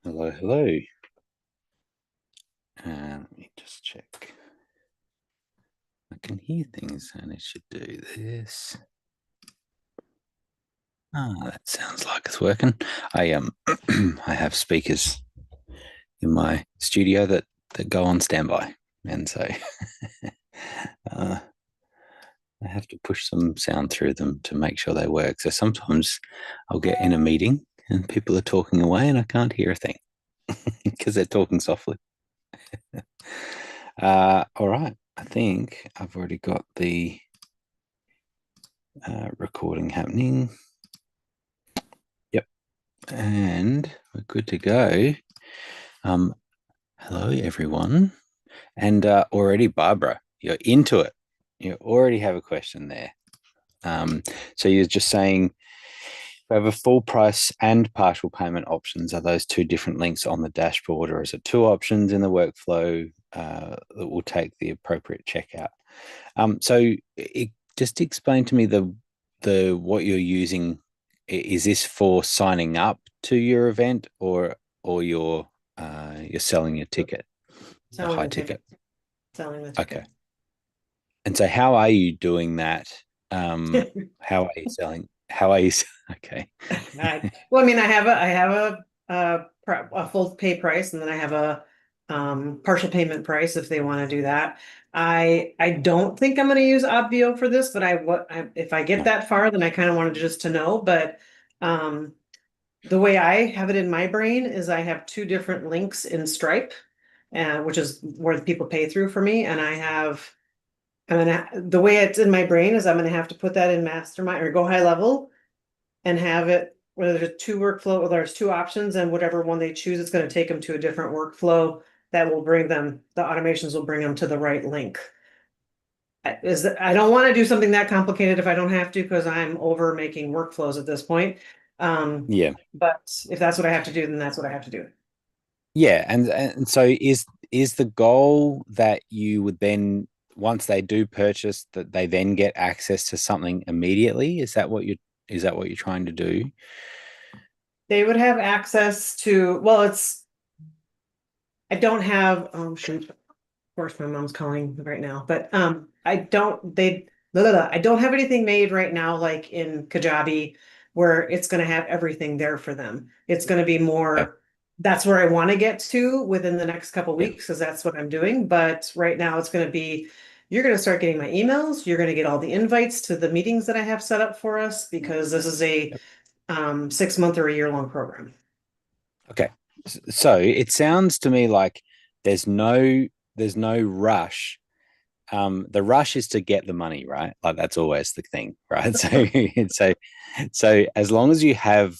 Hello, hello. Let me just check. I can hear things and it should do this. That sounds like it's working. I I have speakers in my studio that go on standby, and so uh, I have to push some sound through them to make sure they work. So sometimes I'll get in a meeting and people are talking away and I can't hear a thing because they're talking softly. All right. I think I've already got the recording happening. Yep. And we're good to go. Hello, everyone. And already, Barbara, you're into it. You already have a question there. So you're just saying we have a full price and partial payment options. Are those two different links on the dashboard, or is it two options in the workflow that will take the appropriate checkout? Just explain to me the what you're using. Is this for signing up to your event, or you're selling your ticket, the Selling high the ticket. ticket? Selling the Okay. ticket. And so, how are you doing that? How are you selling? How are you? Okay. Well, I mean, I have a full pay price, and then I have a partial payment price if they want to do that. I don't think I'm going to use Obvio for this, but if I get No. that far, then I kind of wanted just to know. But um, the way I have it in my brain is I have two different links in Stripe, which is where the people pay through for me, and the way it's in my brain is I'm gonna have to put that in mastermind or go high level and have it where there's two workflow, or there's two options, and whatever one they choose, it's gonna take them to a different workflow that will bring them, the automations will bring them to the right link. I don't want to do something that complicated if I don't have to, because I'm over making workflows at this point. Yeah. But if that's what I have to do, then that's what I have to do. Yeah. And so is the goal that you would then, once they do purchase, that they then get access to something immediately? Is that what you're trying to do? They would have access to, well, I don't have, shoot, of course, my mom's calling right now, but I don't have anything made right now, like in Kajabi, where it's going to have everything there for them. It's going to be Okay. more, that's where I want to get to within the next couple Yeah. weeks, because that's what I'm doing. But right now it's going to be, you're going to start getting my emails. You're going to get all the invites to the meetings that I have set up for us, because this is a Yep. 6 month or a year long program. Okay. So it sounds to me like there's no there's no rush. The rush is to get the money, right? Like that's always the thing, right? So so as long as you have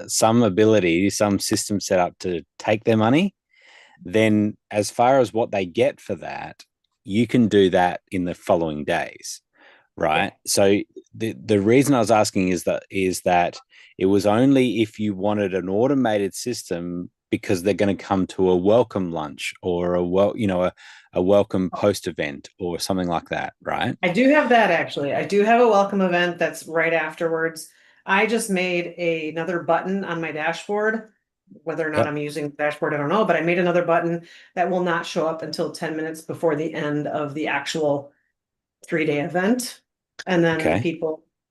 some ability, some system set up to take their money, then as far as what they get for that, you can do that in the following days, right? Okay. So the reason I was asking is that it was only if you wanted an automated system, because they're going to come to a welcome lunch or a welcome post event or something like that, right? I do have that actually. I do have a welcome event that's right afterwards. I just made another button on my dashboard. Whether or not Yep. I'm using the dashboard, I don't know, but I made another button that will not show up until 10 minutes before the end of the actual 3-day event. And then Okay.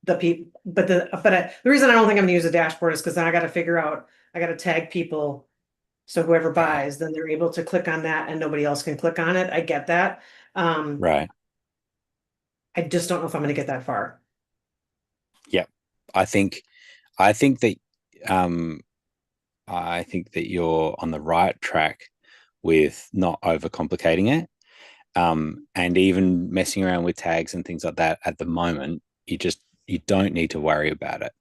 the reason I don't think I'm gonna use a dashboard is because then I got to tag people. So whoever Right. buys, then they're able to click on that and nobody else can click on it. I get that. Um, Right. I just don't know if I'm going to get that far. Yep. I think I think that um I think that you're on the right track with not overcomplicating it. And even messing around with tags and things like that at the moment, you don't need to worry about it.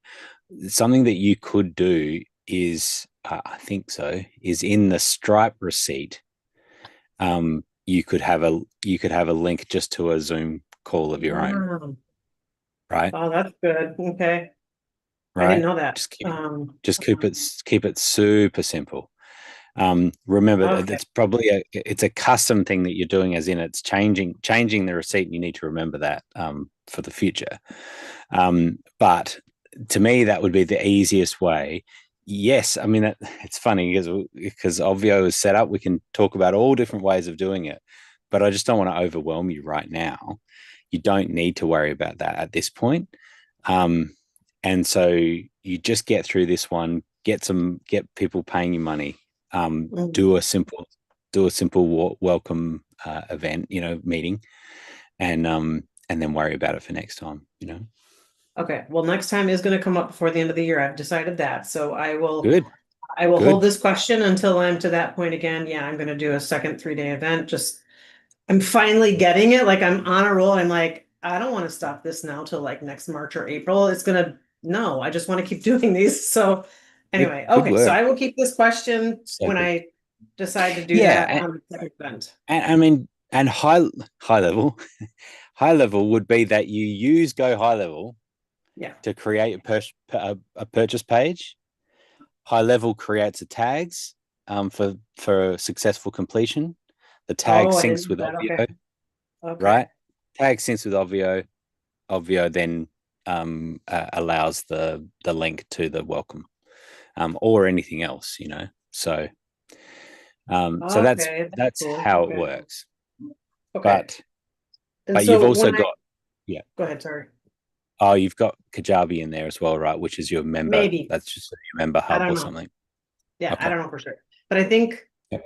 Something that you could do is, I think so, is in the Stripe receipt. You could have a link just to a Zoom call of your own, Oh, right? oh, that's good. Okay. I didn't Right. know that. Just keep it super simple. Remember that Okay. it's probably it's a custom thing that you're doing, as in it's changing the receipt, and you need to remember that for the future. But to me, that would be the easiest way. Yes, I mean it's funny because Ovio is set up. We can talk about all different ways of doing it, but I just don't want to overwhelm you right now. You don't need to worry about that at this point. Um, and so you just get through this one, get people paying you money, Mm. do a simple welcome event, meeting, and then worry about it for next time. Okay, well, next time is gonna come up before the end of the year. I've decided that, so Good, I will hold good. this question until I'm to that point again. Yeah, I'm gonna do a second 3-day event. Just I'm finally getting it. Like I'm on a roll. I'm like, I don't want to stop this now till like next March or April. It's gonna no, I just want to keep doing these. So Good, anyway, good okay, so work. I will keep this question So when good. I decide to do Yeah, that on the second event. and I mean, and high level, high level would be that you use Go High Level Yeah. to create a purchase page. High level creates a tags for successful completion. The tag Oh, I didn't syncs do with that. Okay. Obvio, Okay. right? Tag syncs with Obvio. Obvio then allows the link to the welcome or anything else. So that's Okay, that's that's cool. how it Okay. works. Okay. But And but you've so when also I got yeah. go ahead, sorry. Oh, you've got Kajabi in there as well, right? Which is your member. Maybe. That's just your member I hub don't or know. something. Yeah, I Okay. don't know for sure. But I think Yep.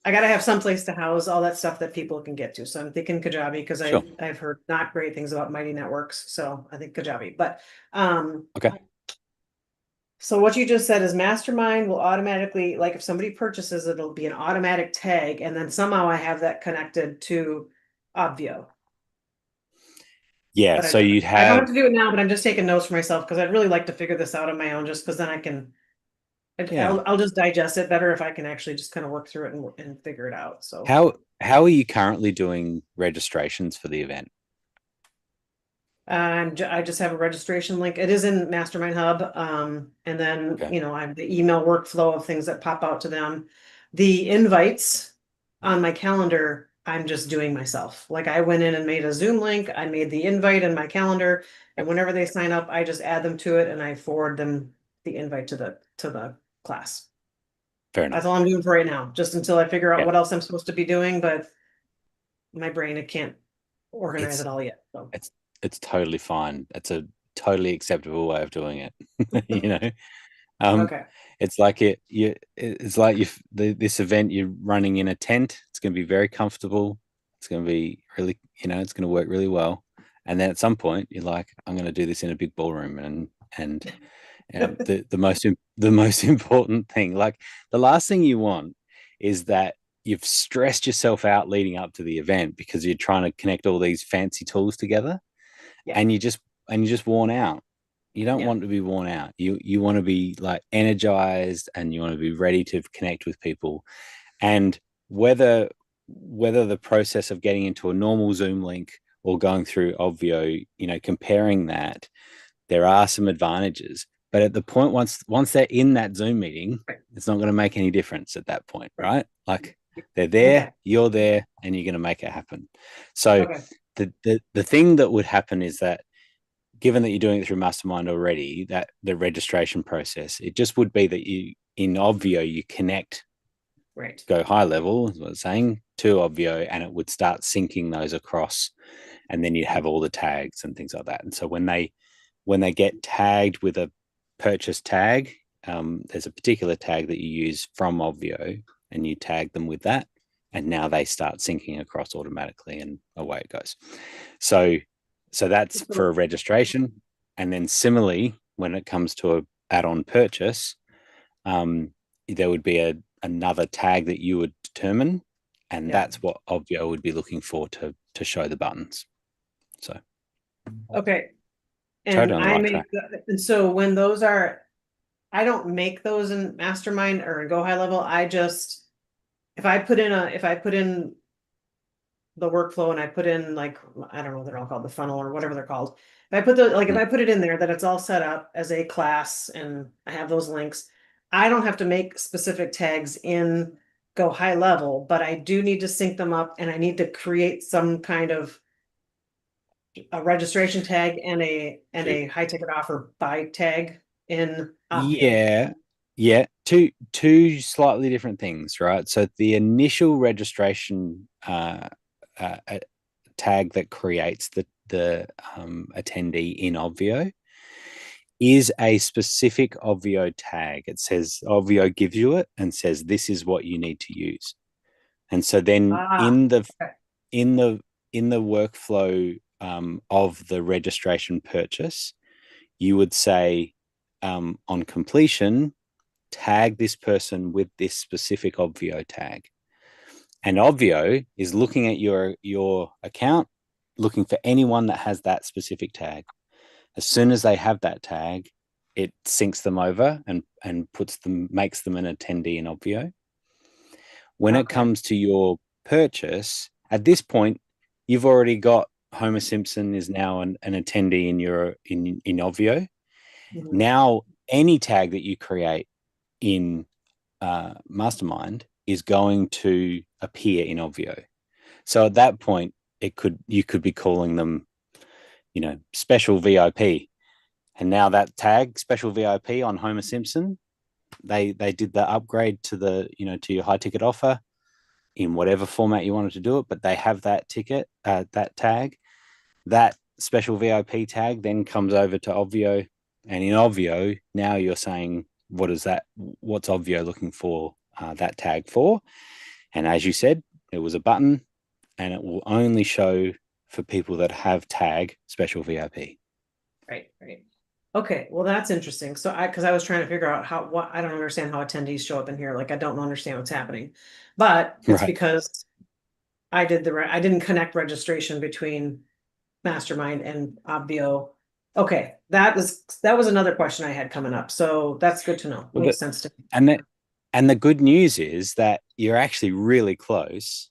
I gotta have some place to house all that stuff that people can get to. So I'm thinking Kajabi because Sure. I've heard not great things about Mighty Networks. So I think Kajabi. But um Okay. so what you just said is Mastermind will automatically, like if somebody purchases, it'll be an automatic tag, and then somehow I have that connected to Obvio. Yeah. But So you'd I don't have have to do it now, but I'm just taking notes for myself because I'd really like to figure this out on my own, just because then yeah. I'll just digest it better if I can actually just kind of work through it and figure it out. So How are you currently doing registrations for the event? I just have a registration link. It is in Mastermind Hub. And then, Okay. I have the email workflow of things that pop out to them. The invites on my calendar, I'm just doing myself. Like I went in and made a Zoom link. I made the invite in my calendar, and Yep. whenever they sign up, I just add them to it and I forward them the invite to the class. Fair That's enough. all I'm doing for right now, just until I figure out Yeah. what else I'm supposed to be doing, but my brain, it can't organize It's it all yet. So, it's it's totally fine. It's a totally acceptable way of doing it. you know. Um, okay. it's like this event you're running in a tent. It's going to be very comfortable. It's going to be really, it's going to work really well. And then at some point, you're like, I'm going to do this in a big ballroom, and the most important thing, like the last thing you want, is that you've stressed yourself out leading up to the event because you're trying to connect all these fancy tools together, Yeah. and you're just worn out. You don't Yeah. want to be worn out. You want to be like energized, and you want to be ready to connect with people. And whether the process of getting into a normal Zoom link or going through Obvio, comparing that, there are some advantages. But at the point, once they're in that Zoom meeting, Right. it's not going to make any difference at that point, Right. right? Like they're there, Okay. you're there, and you're going to make it happen. So Okay. the thing that would happen is that, given that you're doing it through Mastermind already, that the registration process, it just would be that you in Obvio you connect Right. Go High Level, is what it's saying, to Obvio, and it would start syncing those across, and then you have all the tags and things like that. And so when they get tagged with a purchase tag, there's a particular tag that you use from Obvio, and you tag them with that, and now they start syncing across automatically, and away it goes. So, so that's for a So, registration, and then similarly, when it comes to a add-on purchase, um, there would be another tag that you would determine, and yeah. that's what Obvio would be looking for to show the buttons. So, Okay. And totally on the I right track. make, and so when those are, I don't make those in Mastermind or in Go High Level. I just, if I put in the workflow and I put in like, I don't know what they're all called, the funnel or whatever they're called. If Mm. I put it in there that it's all set up as a class and I have those links, I don't have to make specific tags in Go High Level, but I do need to sync them up and I need to create some kind of a registration tag and a So, high ticket offer buy tag in Obvio. yeah. Yeah, two slightly different things, right? So the initial registration tag that creates the attendee in Obvio is a specific Obvio tag. It says Obvio gives you it and says this is what you need to use. And so then Ah, okay. in the in the workflow of the registration purchase, you would say on completion, tag this person with this specific Obvio tag. And Obvio is looking at your account, looking for anyone that has that specific tag. As soon as they have that tag, it syncs them over and puts them makes them an attendee in Obvio. When it Okay. comes to your purchase, at this point, you've already got Homer Simpson is now an attendee in your in Obvio. Mhm. Now, any tag that you create in Mastermind is going to appear in Obvio. So at that point, it could you could be calling them, special VIP. And now that tag, special VIP on Homer Simpson, they did the upgrade to to your high ticket offer in whatever format you wanted to do it, but they have that ticket, that tag. That special VIP tag then comes over to Obvio, and in Obvio now you're saying what is that? What's Obvio looking for that tag for? And as you said, it was a button, and it will only show for people that have tag special VIP. Right, right. Okay, well, that's interesting. So because I was trying to figure out what, I don't understand how attendees show up in here. Like, I don't understand what's happening. But it's Right. because I didn't connect registration between Mastermind and Obvio. Okay, that was another question I had coming up. So that's good to know. Well, Makes sense to and the and the good news is that you're actually really close.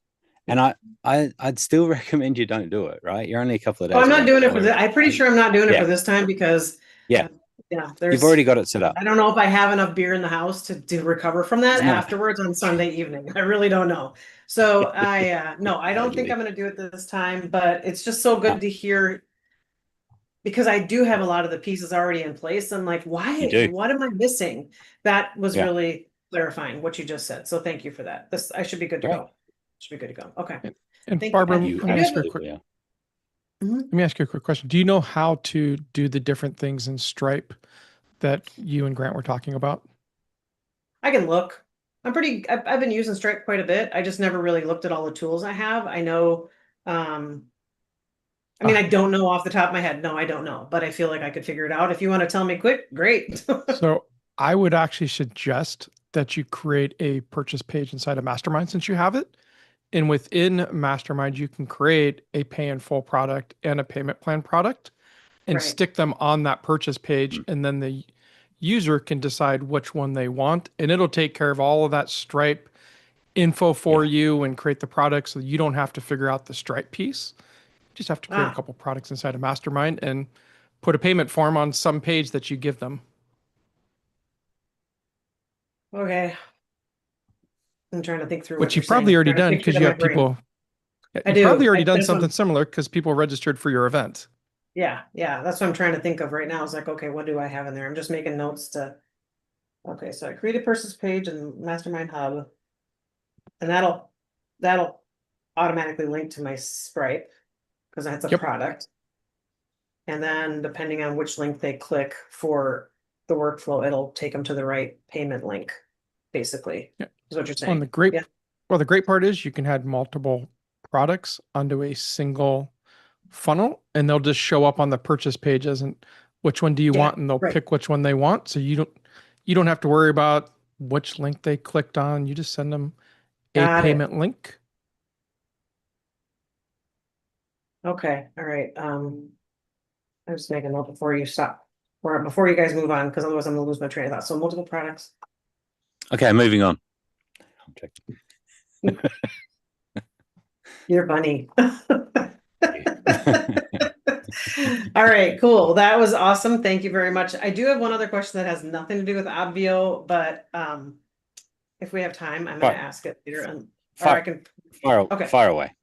And I'd still recommend you don't do it, right? You're only a couple of Oh, I'm days not away doing it from for it. this. I'm pretty sure I'm not doing it for Yeah, this time because, yeah. yeah, You've there's, already got it set up. I don't know if I have enough beer in the house to recover from that No, afterwards on Sunday evening. I really don't know. So no, I don't think I'm totally. going to do it this time, but it's just so good No, to hear because I do have a lot of the pieces already in place. I'm like, you why, do. what am I missing? That was Yeah, really clarifying what you just said. So thank you for that. I should be good to great. go. Should be good to go. Okay. And Thank you. Barbara, You let I me do have ask you a a, quick absolutely are. Mhm. let me ask you a quick question. Do you know how to do the different things in Stripe that you and Grant were talking about? I can look. I've been using Stripe quite a bit. I just never really looked at all the tools I have. I know, um, I mean, I Okay. don't know off the top of my head. No, I don't know, but I feel like I could figure it out. If you want to tell me quick, great. So I would actually suggest that you create a purchase page inside of Mastermind since you have it. And within Mastermind, you can create a pay in full product and a payment plan product and Right. stick them on that purchase page. And then the user can decide which one they want. And it'll take care of all of that Stripe info for Yeah, you and create the product so you don't have to figure out the Stripe piece. You just have to create a Ah, couple products inside of Mastermind and put a payment form on some page that you give them, okay. I'm trying to think through what which you're you've probably saying. already Trying to done picture it because in you my have brain. people. Yeah, I you've probably do. already done That's what something similar because people registered for your event. yeah, yeah. That's what I'm trying to think of right now. It's like, okay, what do I have in there? I'm just making notes to, okay, so I create a person's page in Mastermind Hub, and that'll automatically link to my Stripe because that's a Yep. product. And then depending on which link they click for the workflow, it'll take them to the right payment link, basically, Yeah. is what you're Well, saying. Yeah, the great part is you can add multiple products onto a single funnel and they'll just show up on the purchase pages and which one do you yeah, want and they'll right. pick which one they want. So you don't have to worry about which link they clicked on. You just send them a Got it. payment link. Okay, all right. I was making a note before you stop, or before you guys move on, because otherwise I'm gonna lose my train of thought. So multiple products. okay, moving on. You're funny. Thank you. All right, cool. That was awesome. Thank you very much. I do have one other question that has nothing to do with Obvio, but if we have time, I'm gonna fire, ask it later and or I fire, can okay. fire away.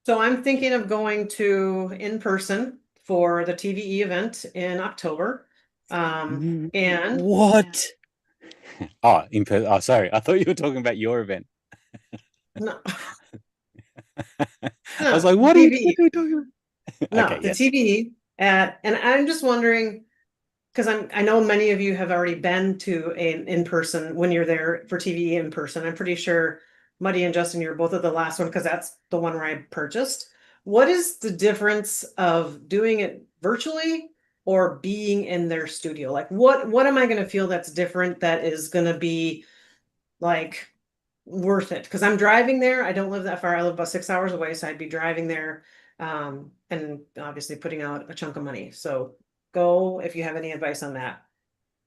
So I'm thinking of going to in person for the TVE event in October. And What? Oh, oh, sorry. I thought you were talking about your event. No, I was no, like, the what are you TV. talking about? No, Okay, the yes. TV and I'm just wondering, because I know many of you have already been to an in-person when you're there for TV in person. I'm pretty sure Muddy and Justin, you're both at the last one because that's the one where I purchased. What is the difference of doing it virtually or being in their studio? Like what am I going to feel that's different that is going to be like worth it? Because I'm driving there. I don't live that far. I live about 6 hours away, so I'd be driving there and obviously putting out a chunk of money. So go if you have any advice on that.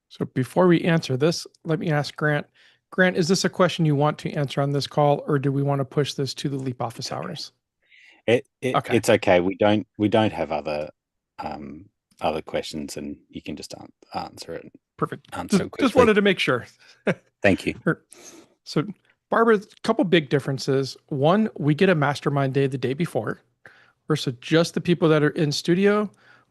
So before we answer this, let me ask Grant. Grant, is this a question you want to answer on this call, or do we want to push this to the Leap office It's okay. hours? Okay, It's okay. We don't have other questions, and you can just answer it. perfect. Answer it Just quickly. wanted to make sure. Thank you. So, Barbara, a couple big differences. One, we get a mastermind day the day before, versus just the people that are in studio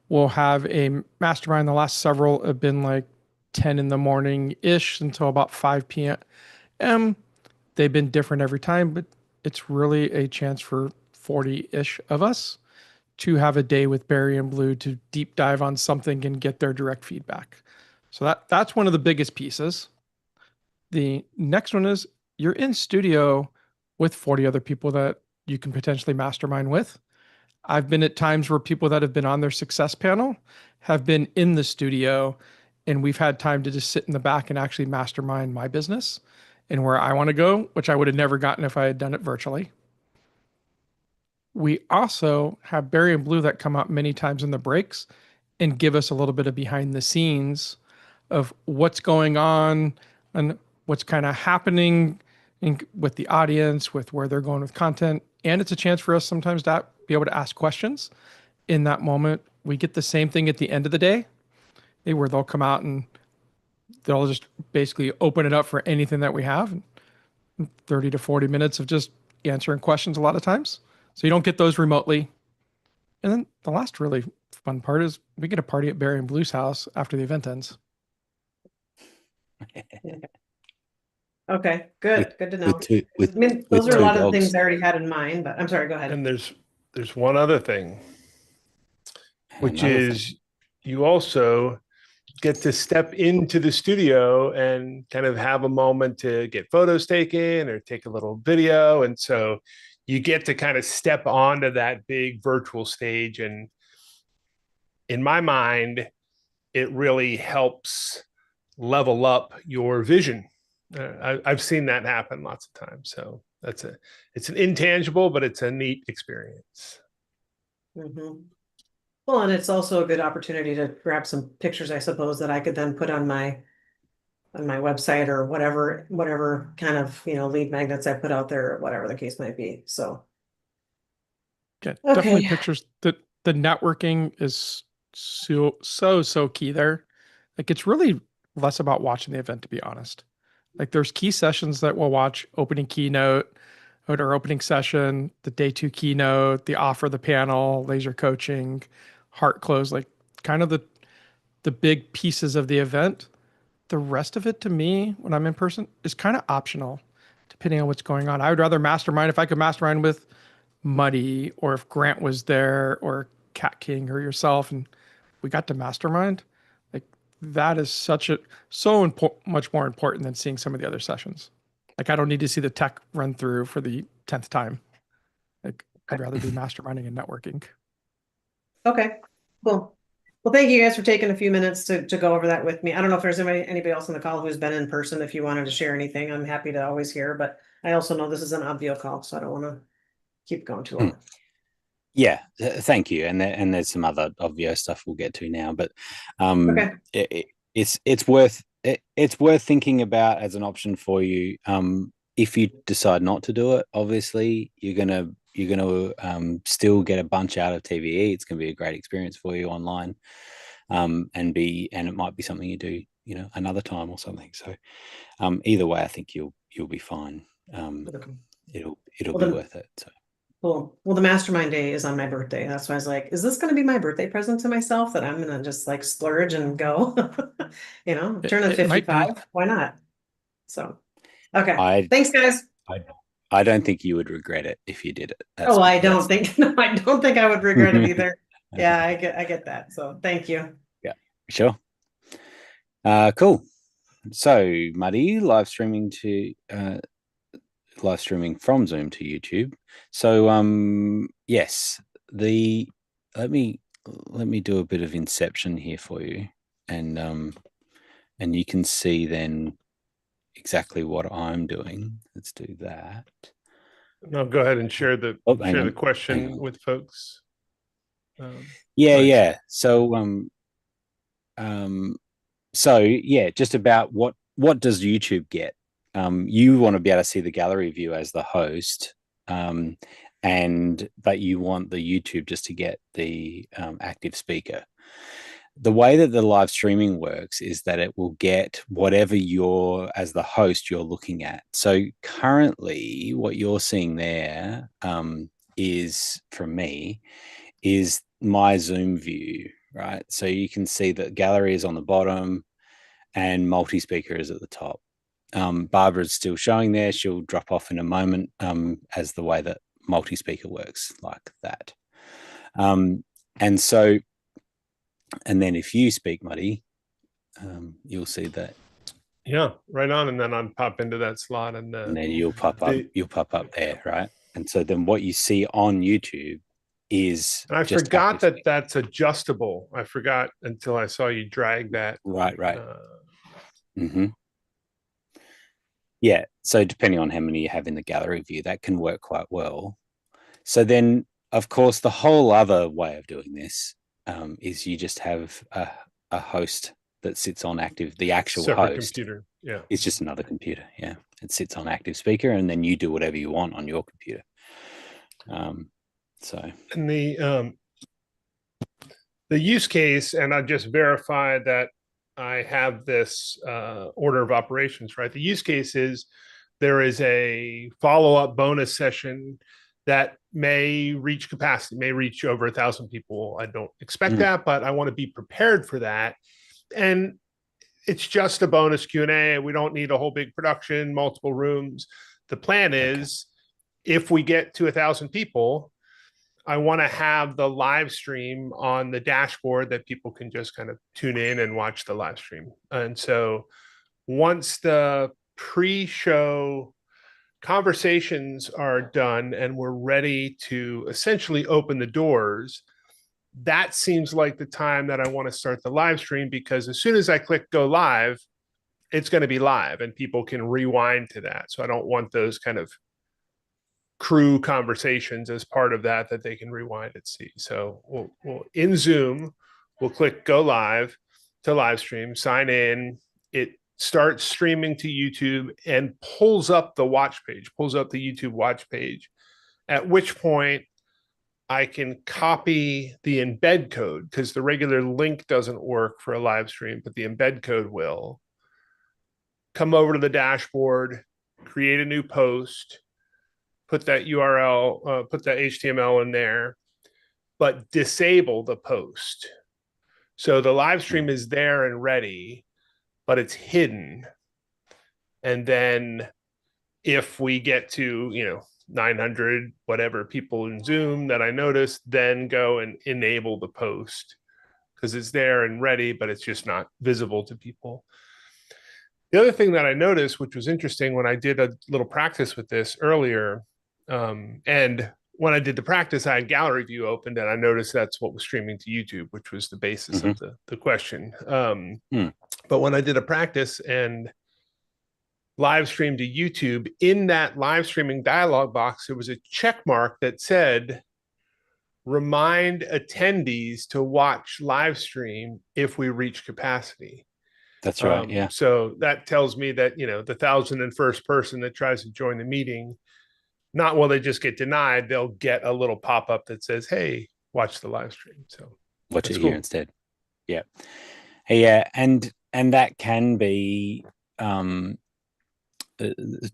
will have a mastermind. The last several have been like 10 in the morning ish until about 5 p.m. They've been different every time, but it's really a chance for 40 ish of us to have a day with Barry and Blue to deep dive on something and get their direct feedback. So that's one of the biggest pieces. The next one is you're in studio with 40 other people that you can potentially mastermind with. I've been at times where people that have been on their success panel have been in the studio and we've had time to just sit in the back and actually mastermind my business and where I want to go, which I would have never gotten if I had done it virtually. We also have Barry and Blue that come out many times in the breaks and give us a little bit of behind the scenes of what's going on and what's kind of happening with the audience, with where they're going with content. And it's a chance for us sometimes to be able to ask questions in that moment. We get the same thing at the end of the day, where they'll come out and they'll just basically open it up for anything that we have. 30 to 40 minutes of just answering questions a lot of times. So you don't get those remotely. And then the last really fun part is we get a party at Barry and Blue's house after the event ends. Okay, With good to with know. two I with mean, those with are a two lot of the dogs. things I already had in mind, but I'm sorry, go ahead. And there's one other thing, And which another thing. is you also get to step into the studio and kind of have a moment to get photos taken or take a little video. And so you get to kind of step onto that big virtual stage. And in my mind, it really helps level up your vision. I've seen that happen lots of times. So it's an intangible, but it's a neat experience. Mhm. Well, and it's also a good opportunity to grab some pictures, I suppose, that I could then put on my website or whatever kind of, lead magnets I put out there, or whatever the case might be. So, Yeah, definitely okay. pictures. The networking is so key there. Like it's really less about watching the event, to be honest. Like there's key sessions that we'll watch: opening keynote, or our opening session, the day two keynote, the offer, the panel, laser coaching, heart close, like kind of the big pieces of the event. The rest of it to me, when I'm in person, is kind of optional, depending on what's going on. I would rather mastermind if I could mastermind with Muddy or if Grant was there or Cat King or yourself and we got to mastermind. Like that is much more important than seeing some of the other sessions. Like I don't need to see the tech run through for the 10th time. Like I'd rather be masterminding and networking. Okay, cool. Well, thank you guys for taking a few minutes to go over that with me. I don't know if there's anybody else on the call who's been in person. If you wanted to share anything, I'm happy to always hear, but I also know this is an Obvio call, so I don't want to keep going too long. Yeah, thank you. And there's some other obvious stuff we'll get to now, but Okay. it's worth thinking about as an option for you. If you decide not to do it, obviously you're gonna still get a bunch out of TVE. It's gonna be a great experience for you online, and it might be something you do, another time or something. So, either way, I think you'll be fine. Okay. It'll Well, be then worth it. So. Cool. Well, the mastermind day is on my birthday. That's why I was like, is this going to be my birthday present to myself that I'm going to just like splurge and go? I'm turning It might be. 55. Why not? So, okay. I, Thanks, guys. I don't think you would regret it if you did it. Oh, I don't think, no, I don't think I would regret it either. Yeah, I get that. So thank you. Yeah, sure. Cool. So, Muddy, live streaming from Zoom to YouTube. So, yes, let me do a bit of inception here for you, and you can see then exactly what I'm doing. Let's do that. No, go ahead and share the question with folks. Yeah. So yeah, just about what does YouTube get? You want to be able to see the gallery view as the host, but you want the YouTube just to get the active speaker. The way that the live streaming works is that it will get whatever as the host you're looking at. So currently, what you're seeing there is from me is my Zoom view, right? So you can see that gallery is on the bottom and multi-speaker is at the top. Barbara's still showing there. She'll drop off in a moment as the way that multi-speaker works, like that. And then if you speak, Muddy, you'll see that. Yeah, right on. And then I'll pop into that slot and then you'll pop up there, right? And so then what you see on YouTube is. And I forgot that that's adjustable. I forgot until I saw you drag that. Right. Yeah. So depending on how many you have in the gallery view, that can work quite well. So then, of course, the whole other way of doing this is you just have a host that sits on active. The actual separate host computer. Yeah, it's just another computer. Yeah, it sits on active speaker, and then you do whatever you want on your computer. And the use case, and I just verified that I have this order of operations, right? The use case is there is a follow-up bonus session that may reach capacity, may reach over 1,000 people. I don't expect that, but I want to be prepared for that. And it's just a bonus Q&A. We don't need a whole big production, multiple rooms. The plan is if we get to 1,000 people, I want to have the live stream on the dashboard that people can just kind of tune in and watch the live stream. And so once the pre-show conversations are done and we're ready to essentially open the doors, that seems like the time that I want to start the live stream, because as soon as I click go live, it's going to be live and people can rewind to that. So I don't want those kind of crew conversations as part of that they can rewind and see. So we'll in Zoom, we'll click go live to live stream, sign in. It starts streaming to YouTube and pulls up the watch page, pulls up the YouTube watch page, at which point I can copy the embed code, because the regular link doesn't work for a live stream, but the embed code will. Come over to the dashboard, create a new post, put that URL, put that HTML in there, but disable the post. So the live stream is there and ready, but it's hidden. And then if we get to, 900 whatever people in Zoom that I noticed, then go and enable the post, because it's there and ready, but it's just not visible to people. The other thing that I noticed, which was interesting when I did a little practice with this earlier, and when I did the practice, I had gallery view opened and I noticed that's what was streaming to YouTube, which was the basis of the question. But when I did a practice and live stream to YouTube, in that live streaming dialog box, there was a check mark that said, remind attendees to watch live stream if we reach capacity. That's right. Yeah. So that tells me that, the 1,001st person that tries to join the meeting, not will they just get denied, they'll get a little pop-up that says, hey, watch the live stream. So watch it here instead. Yeah. Yeah. And that can be,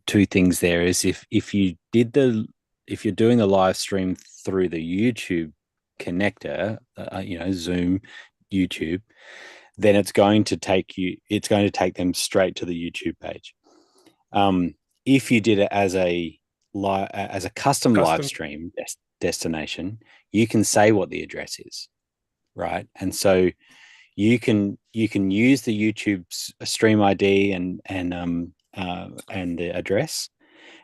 two things there is if you did the if you're doing the live stream through the YouTube connector, Zoom, YouTube, then it's going to take them straight to the YouTube page. If you did it as a custom live stream destination, you can say what the address is, right? And so you can use the YouTube's stream ID and the address,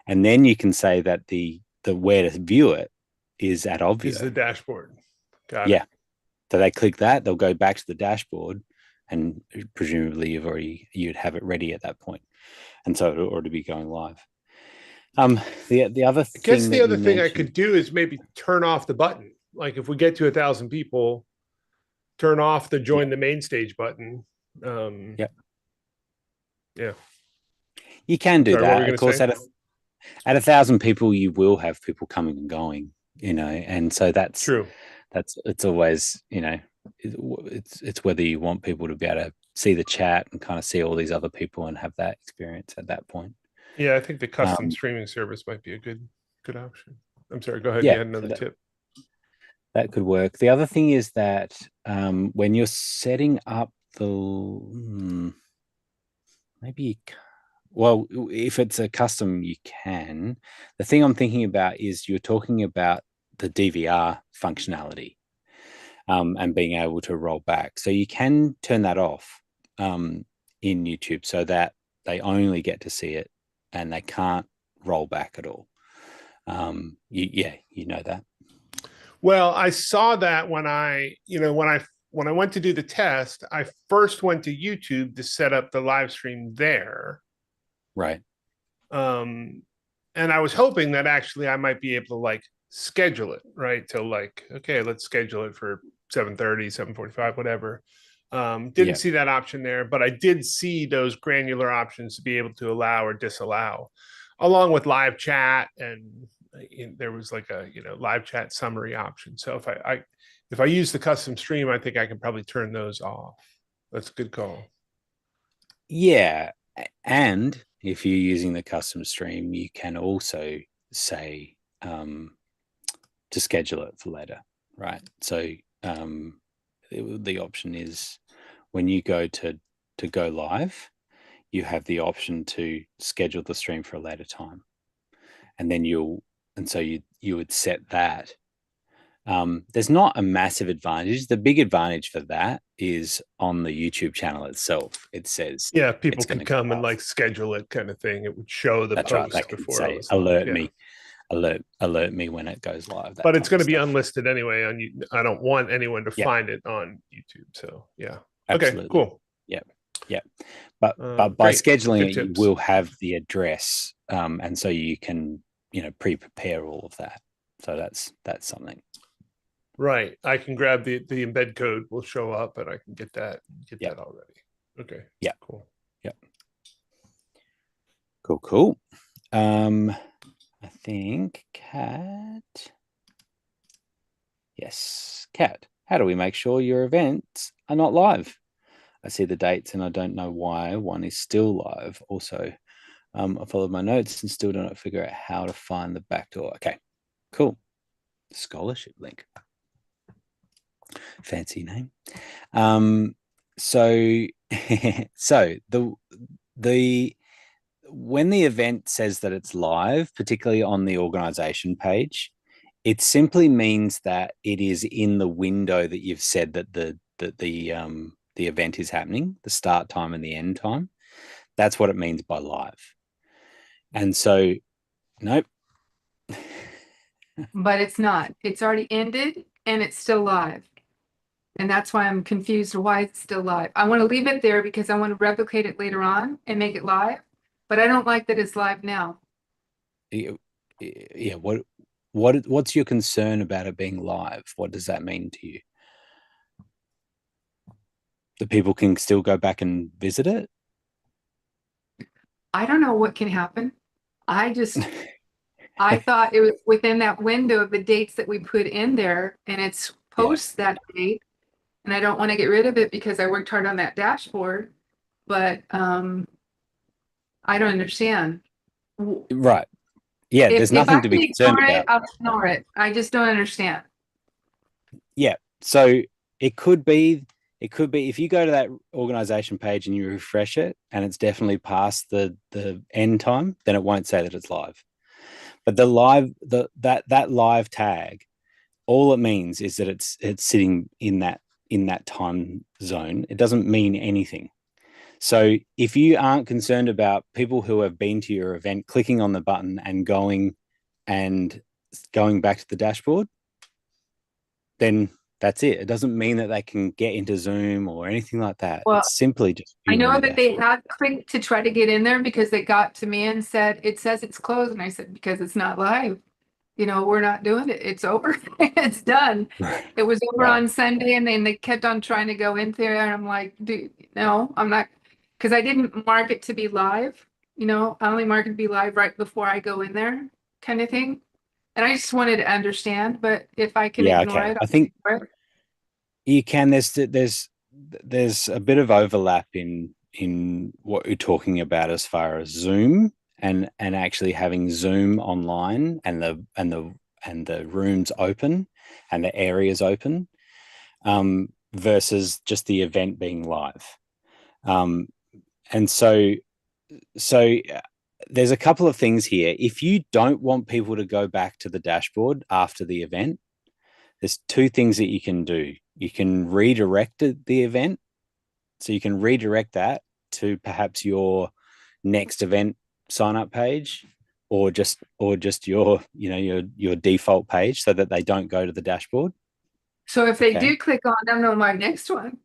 and then you can say that the where to view it is at Obvio. Is the dashboard. Got it. it. So they click that, they'll go back to the dashboard, and presumably you'd have it ready at that point, and so it'll already be going live. The other thing, I guess the other thing I could do is maybe turn off the button. Like if we get to 1,000 people, turn off the join the main stage button. Yeah. You can do that. Of course, at 1,000 people, you will have people coming and going, and so that's true. It's always, it's whether you want people to be able to see the chat and kind of see all these other people and have that experience at that point. Yeah, I think the custom streaming service might be a good option. I'm sorry, go ahead. Yeah, you had another tip. That could work. The other thing is that when you're setting up the if it's a custom, you can. The thing I'm thinking about is you're talking about the DVR functionality and being able to roll back. So you can turn that off in YouTube so that they only get to see it and they can't roll back at all. You know that. Well, I saw that when I went to do the test, I first went to YouTube to set up the live stream there. Right. And I was hoping that actually I might be able to schedule it, right? To okay, let's schedule it for 7:30, 7:45, whatever. Didn't see that option there, but I did see those granular options to be able to allow or disallow, along with live chat, and there was a live chat summary option. So if I use the custom stream, I think I can probably turn those off. That's a good call. Yeah, and if you're using the custom stream, you can also say to schedule it for later, right? So the option is when you go to go live, you have the option to schedule the stream for a later time, and then you would set that. There's not a massive advantage. The big advantage for that is on the YouTube channel itself. It says, people can come and schedule it, kind of thing. It would show the post before it was alert me when it goes live. But it's going to be unlisted anyway. I don't want anyone to find it on YouTube. So absolutely. Okay, cool. Yeah. But by scheduling it, tips. You will have the address, and so you can pre-prepare all of that. So that's something. Right. I can grab the embed code will show up, and I can get that already. Okay. Yeah. Cool. Yeah. Cool. I think Kat. Yes, Kat. How do we make sure your events are not live? I see the dates and I don't know why one is still live. Also, I followed my notes and still don't figure out how to find the back door. Okay, cool. Scholarship link. Fancy name. So the when the event says that it's live, particularly on the organization page, it simply means that it is in the window that you've said that the event is happening, the start time and the end time. That's what it means by live. And so, nope. But it's not. It's already ended and it's still live. And that's why I'm confused why it's still live. I want to leave it there because I want to replicate it later on and make it live. But I don't like that it's live now. Yeah. What's your concern about it being live? What does that mean to you? That people can still go back and visit it? I don't know what can happen. I thought it was within that window of the dates that we put in there, and it's post that date. And I don't want to get rid of it because I worked hard on that dashboard. But I don't understand. Right. Yeah, there's If I nothing to be can concerned ignore about. it, I'll ignore it. I just don't understand. Yeah. So it could be if you go to that organization page and you refresh it and it's definitely past the end time, then it won't say that it's live. But that live tag, all it means is that it's sitting in that time zone. It doesn't mean anything. So if you aren't concerned about people who have been to your event clicking on the button and going back to the dashboard, then that's it. It doesn't mean that they can get into Zoom or anything like that. Well, it's simply just I viewing know the that they dashboard. had clicked to try to get in there because they got to me and said, it says it's closed. And I said, because it's not live. You know, we're not doing it. It's over. It's done. It was over Right. on Sunday and then they kept on trying to go in there. And I'm like, dude, no, I'm not, because I didn't mark it to be live. You know, I only mark it to be live right before I go in there kind of thing. And I just wanted to understand, but if I can Yeah, ignore okay. it, I think ignore it. you can. There's a bit of overlap in what you're talking about as far as Zoom and actually having Zoom online and the rooms open and the areas open, versus just the event being live. And so there's a couple of things here. If you don't want people to go back to the dashboard after the event, there's two things that you can do. You can redirect the event. So you can redirect that to perhaps your next event sign up page, or just your, your default page, so that they don't go to the dashboard. So if they Okay. do click on, I know my next one.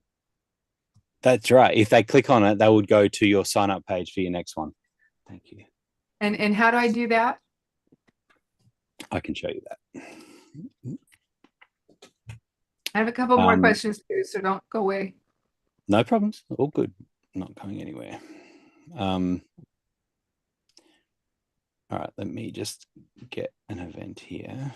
That's right. If they click on it, they would go to your sign up page for your next one. Thank you. And how do I do that? I can show you that. I have a couple more questions too, so don't go away. No problems. All good. Not going anywhere. All right, let me just get an event here.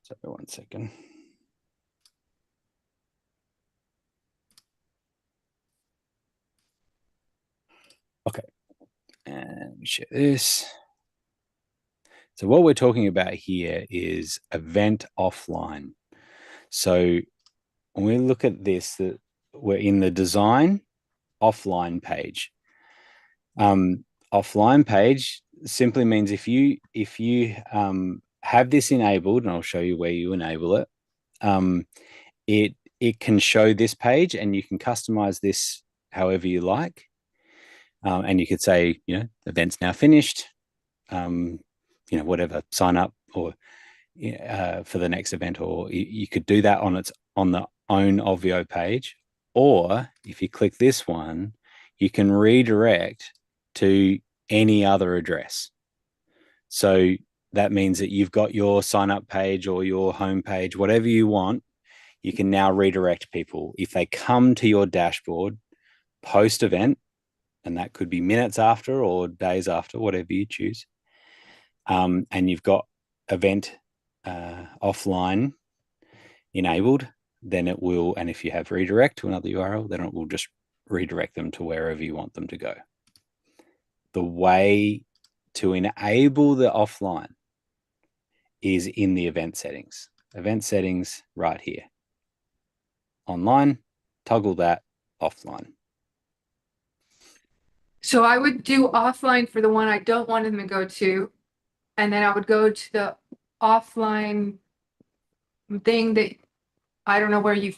So 1 second. Okay, and we share this. So what we're talking about here is event offline. So when we look at this, that we're in the design offline page. Offline page simply means if you have this enabled, and I'll show you where you enable it, it can show this page, and you can customize this however you like. And you could say, event's now finished, whatever, sign up or for the next event, or you could do that on the own Obvio page. Or if you click this one, you can redirect to any other address. So that means that you've got your sign up page or your home page, whatever you want, you can now redirect people. If they come to your dashboard post event, and that could be minutes after or days after, whatever you choose, and you've got event offline enabled, then it will, and if you have redirect to another URL, then it will just redirect them to wherever you want them to go. The way to enable the offline is in the event settings. Event settings right here. Online, toggle that, offline. So I would do offline for the one I don't want them to go to, and then I would go to the offline thing that I don't know where you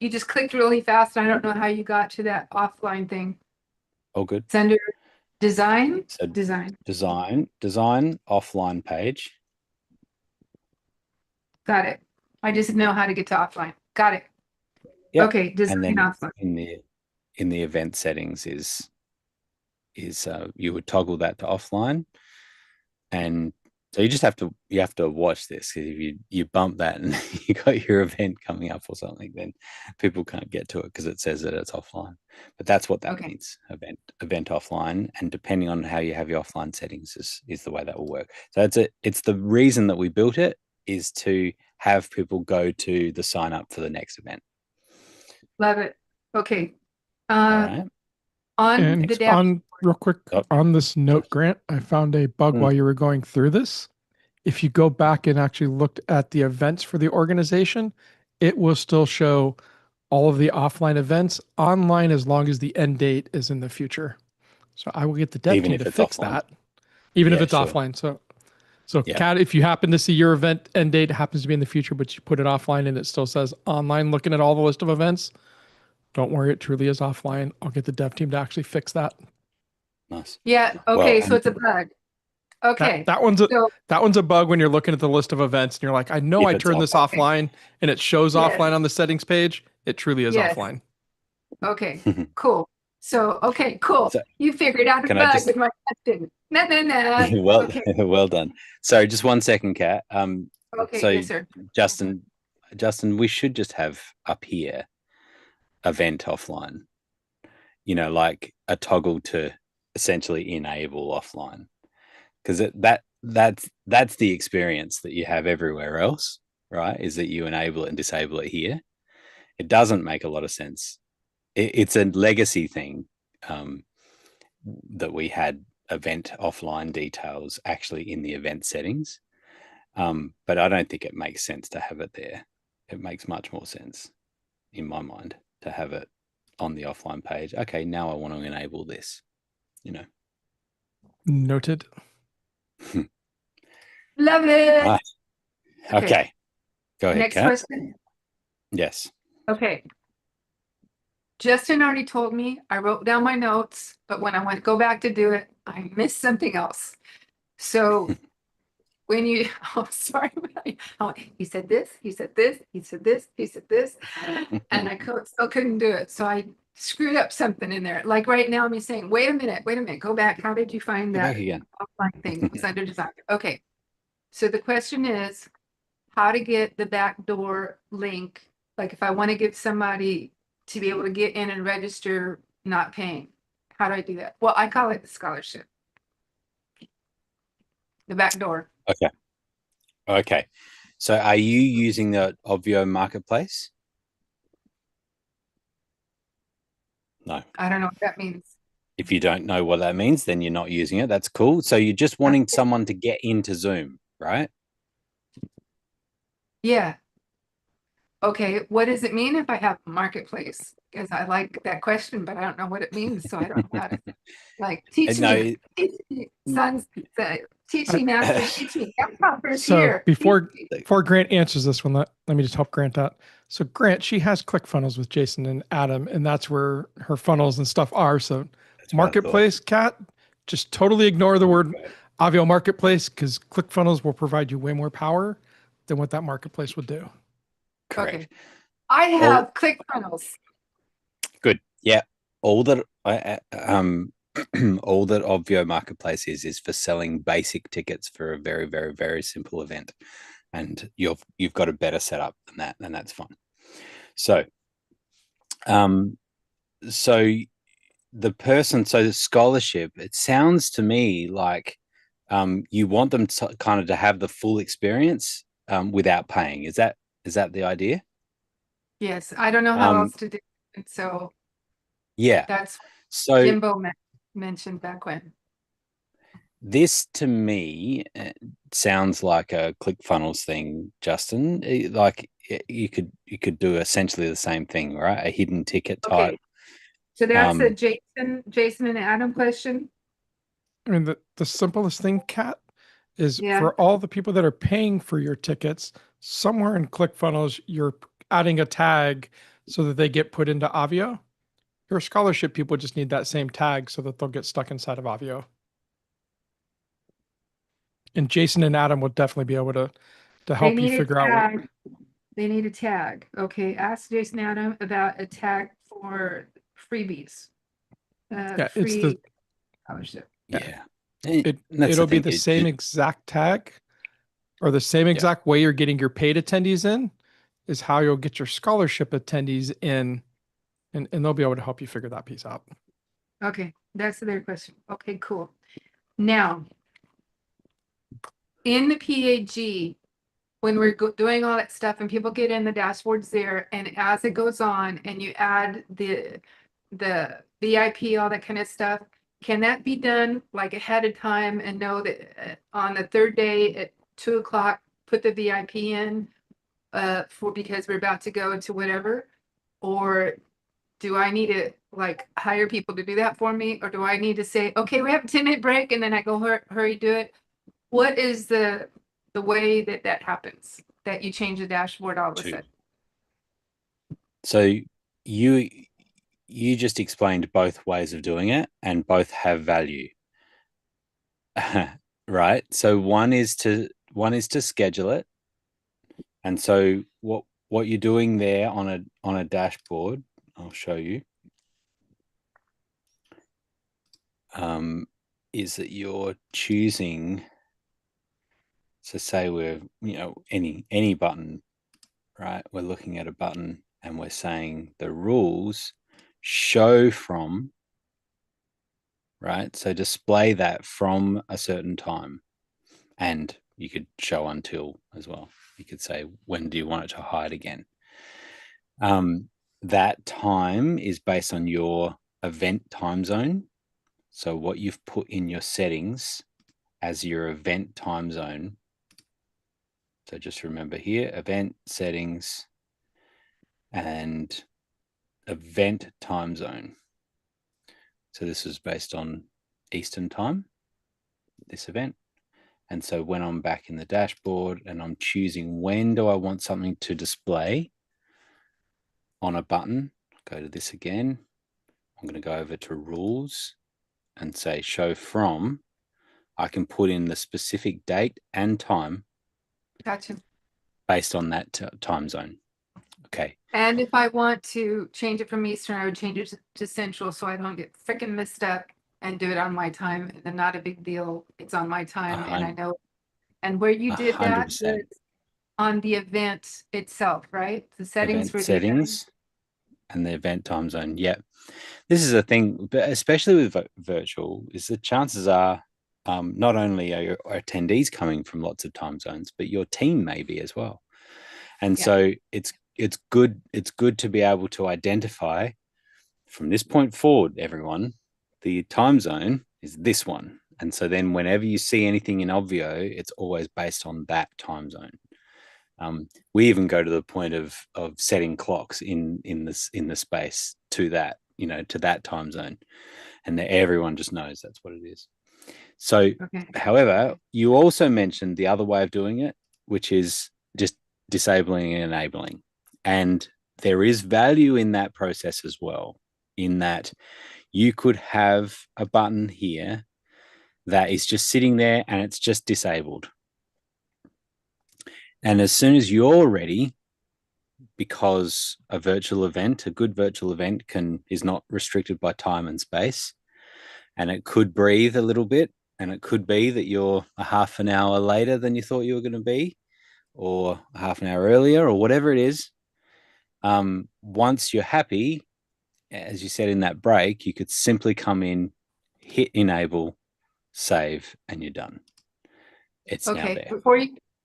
just clicked really fast. And I don't know how you got to that offline thing. All good. It's under design. So design offline page. Got it. I just know how to get to offline. Got it. Yep. Okay. Design and then offline. in the event settings is you would toggle that to offline, and so you have to watch this, because if you bump that and you got your event coming up or something, then people can't get to it because it says that it's offline. But that's what that means, event offline, and depending on how you have your offline settings is the way that will work. So it's the reason that we built it is to have people go to the sign up for the next event. Love it. Okay. All right. On And the dash. on real quick on this note, Grant, I found a bug while you were going through this. If you go back and actually looked at the events for the organization, it will still show all of the offline events online as long as the end date is in the future. So I will get the dev Even team if to it's fix offline. that, even if Yeah, it's sure. offline. So Yeah. Kat, if you happen to see your event end date happens to be in the future, but you put it offline and it still says online, looking at all the list of events, don't worry, it truly is offline. I'll get the dev team to actually fix that. Nice. Yeah. Well, Okay. So and- it's a bug. Okay. That one's So a bug when you're looking at the list of events and you're like, I know If I it's turned this offline and it shows Yes. offline on the settings page. It truly is Yes. offline. okay. Cool. So okay. Cool. So- You figured out the Can I bug just- with my question. No. well, Okay. well done. So just 1 second, Kat. Okay. So Yes, sir. Justin, we should just have up here event offline. You know, like a toggle to essentially enable offline, because that's the experience that you have everywhere else, right? Is that you enable it and disable it here. It doesn't make a lot of sense. It's a legacy thing that we had event offline details actually in the event settings. But I don't think it makes sense to have it there. It makes much more sense in my mind to have it on the offline page. Okay, now I want to enable this, you know. Noted. Love it. Right. Okay. Go ahead, Next Kat. question. Yes. Okay. Justin already told me, I wrote down my notes, but when I went to go back to do it, I missed something else. So when you, oh, sorry, he said this, he said this, he said this, he said this, and I still couldn't do it. So I screwed up something in there. Like right now, I'm saying, wait a minute, go back. How did you find Go that back again. offline thing? It was under design. Okay. So the question is how to get the backdoor link. Like if I want to give somebody to be able to get in and register not paying, how do I do that? Well, I call it the scholarship. The back door. Okay. So are you using the Obvio marketplace? No. I don't know what that means. If you don't know what that means, then you're not using it. That's cool. So you're just wanting someone to get into Zoom, right? Yeah. Okay. What does it mean if I have a marketplace? Because I like that question, but I don't know what it means. So I don't know how to like teach me, sons, teach me, master, teach me. So before Grant answers this one, let me just help Grant out. So Grant, she has ClickFunnels with Jason and Adam, and that's where her funnels and stuff are. So marketplace, Kat, just totally ignore the word Avio marketplace because ClickFunnels will provide you way more power than what that marketplace would do. Correct. Okay. I have ClickFunnels. Good. Yeah. All that all that Obvio marketplace is for selling basic tickets for a very, very, very simple event. And you've got a better setup than that, and that's fine. So the scholarship, it sounds to me like you want them to kind of to have the full experience without paying. Is that the idea? Yes, I don't know how else to do it. So yeah, that's so Jimbo mentioned back when. This to me sounds like a ClickFunnels thing, Justin. Like you could do essentially the same thing, right? A hidden ticket type. Okay. So that's a Jason and Adam question. I mean, the simplest thing, Kat, is Yeah. for all the people that are paying for your tickets, somewhere in ClickFunnels, you're adding a tag so that they get put into Avio. Your scholarship people just need that same tag so that they'll get stuck inside of Avio. And Jason and Adam will definitely be able to help you figure out what. They need a tag. Okay. Ask Jason and Adam about a tag for freebies. Yeah, free it's the scholarship. Yeah. It'll be the same exact tag or the same exact way you're getting your paid attendees in is how you'll get your scholarship attendees in, and they'll be able to help you figure that piece out. Okay, that's their question. Okay, cool. Now, in the PAG, when we're doing all that stuff and people get in the dashboards there, and as it goes on and you add the VIP, all that kind of stuff, can that be done like ahead of time and know that on the third day at 2 o'clock, put the VIP in for because we're about to go to whatever? Or do I need to like hire people to do that for me? Or do I need to say, okay, we have a 10-minute break and then I go hurry, do it? What is the way that happens, that you change the dashboard all of a sudden? So you just explained both ways of doing it, and both have value. Right? So one is to schedule it. And so what you're doing there on a dashboard, I'll show you, is that you're choosing, so say we're, any button, right? We're looking at a button and we're saying the rules show from, right? So display that from a certain time, and you could show until as well. You could say, when do you want it to hide again? That time is based on your event time zone. So what you've put in your settings as your event time zone. So just remember here, event settings and event time zone. So this is based on Eastern time, this event. And so when I'm back in the dashboard and I'm choosing when do I want something to display on a button, go to this again. I'm going to go over to rules and say show from. I can put in the specific date and time. Gotcha. Based on that time zone. Okay. And if I want to change it from Eastern, I would change it to Central so I don't get freaking messed up and do it on my time. And then not a big deal. It's on my time and I know. And where you did that was on the event itself, right? The settings for the settings and the event time zone. Yeah. This is a thing, but especially with virtual, is the chances are not only are your attendees coming from lots of time zones, but your team may be as well. And so it's good to be able to identify from this point forward, everyone, the time zone is this one. And so then whenever you see anything in Obvio, it's always based on that time zone. We even go to the point of setting clocks in the space to that, to that time zone, and everyone just knows that's what it is. So, however, you also mentioned the other way of doing it, which is just disabling and enabling. And there is value in that process as well, in that you could have a button here that is just sitting there and it's just disabled. And as soon as you're ready, because a good virtual event is not restricted by time and space, and it could breathe a little bit, and it could be that you're a half an hour later than you thought you were going to be, or a half an hour earlier, or whatever it is. Once you're happy, as you said in that break, you could simply come in, hit enable, save, and you're done. It's now there.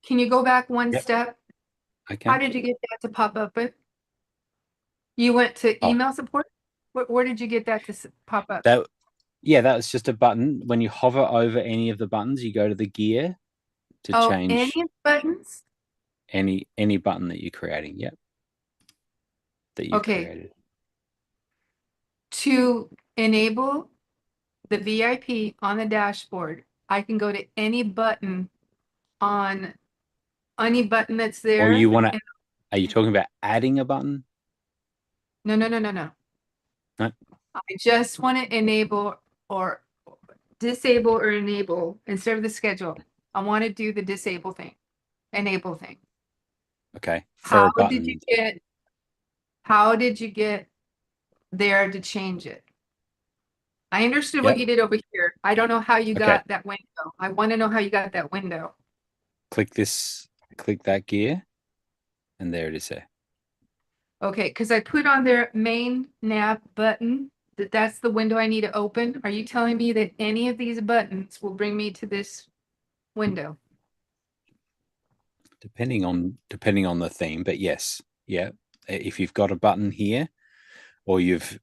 Can you go back one step? Okay. How did you get that to pop up? You went to email support? Where did you get that to pop up? That was just a button. When you hover over any of the buttons, you go to the gear to change any buttons? Any button that you're creating. Yep. That you've created. To enable the VIP on the dashboard, I can go to any button that's there. Or you want to, are you talking about adding a button? No. No? I just want to enable or disable or enable instead of the schedule. I want to do the enable thing. Okay. How did you get there to change it? I understood what you did over here. I don't know how you got that window. I want to know how you got that window. Click that gear, and there it is there. Okay, because I put on their main nav button that's the window I need to open. Are you telling me that any of these buttons will bring me to this window? depending on the theme, but yes, yeah. If you've got a button here, or you've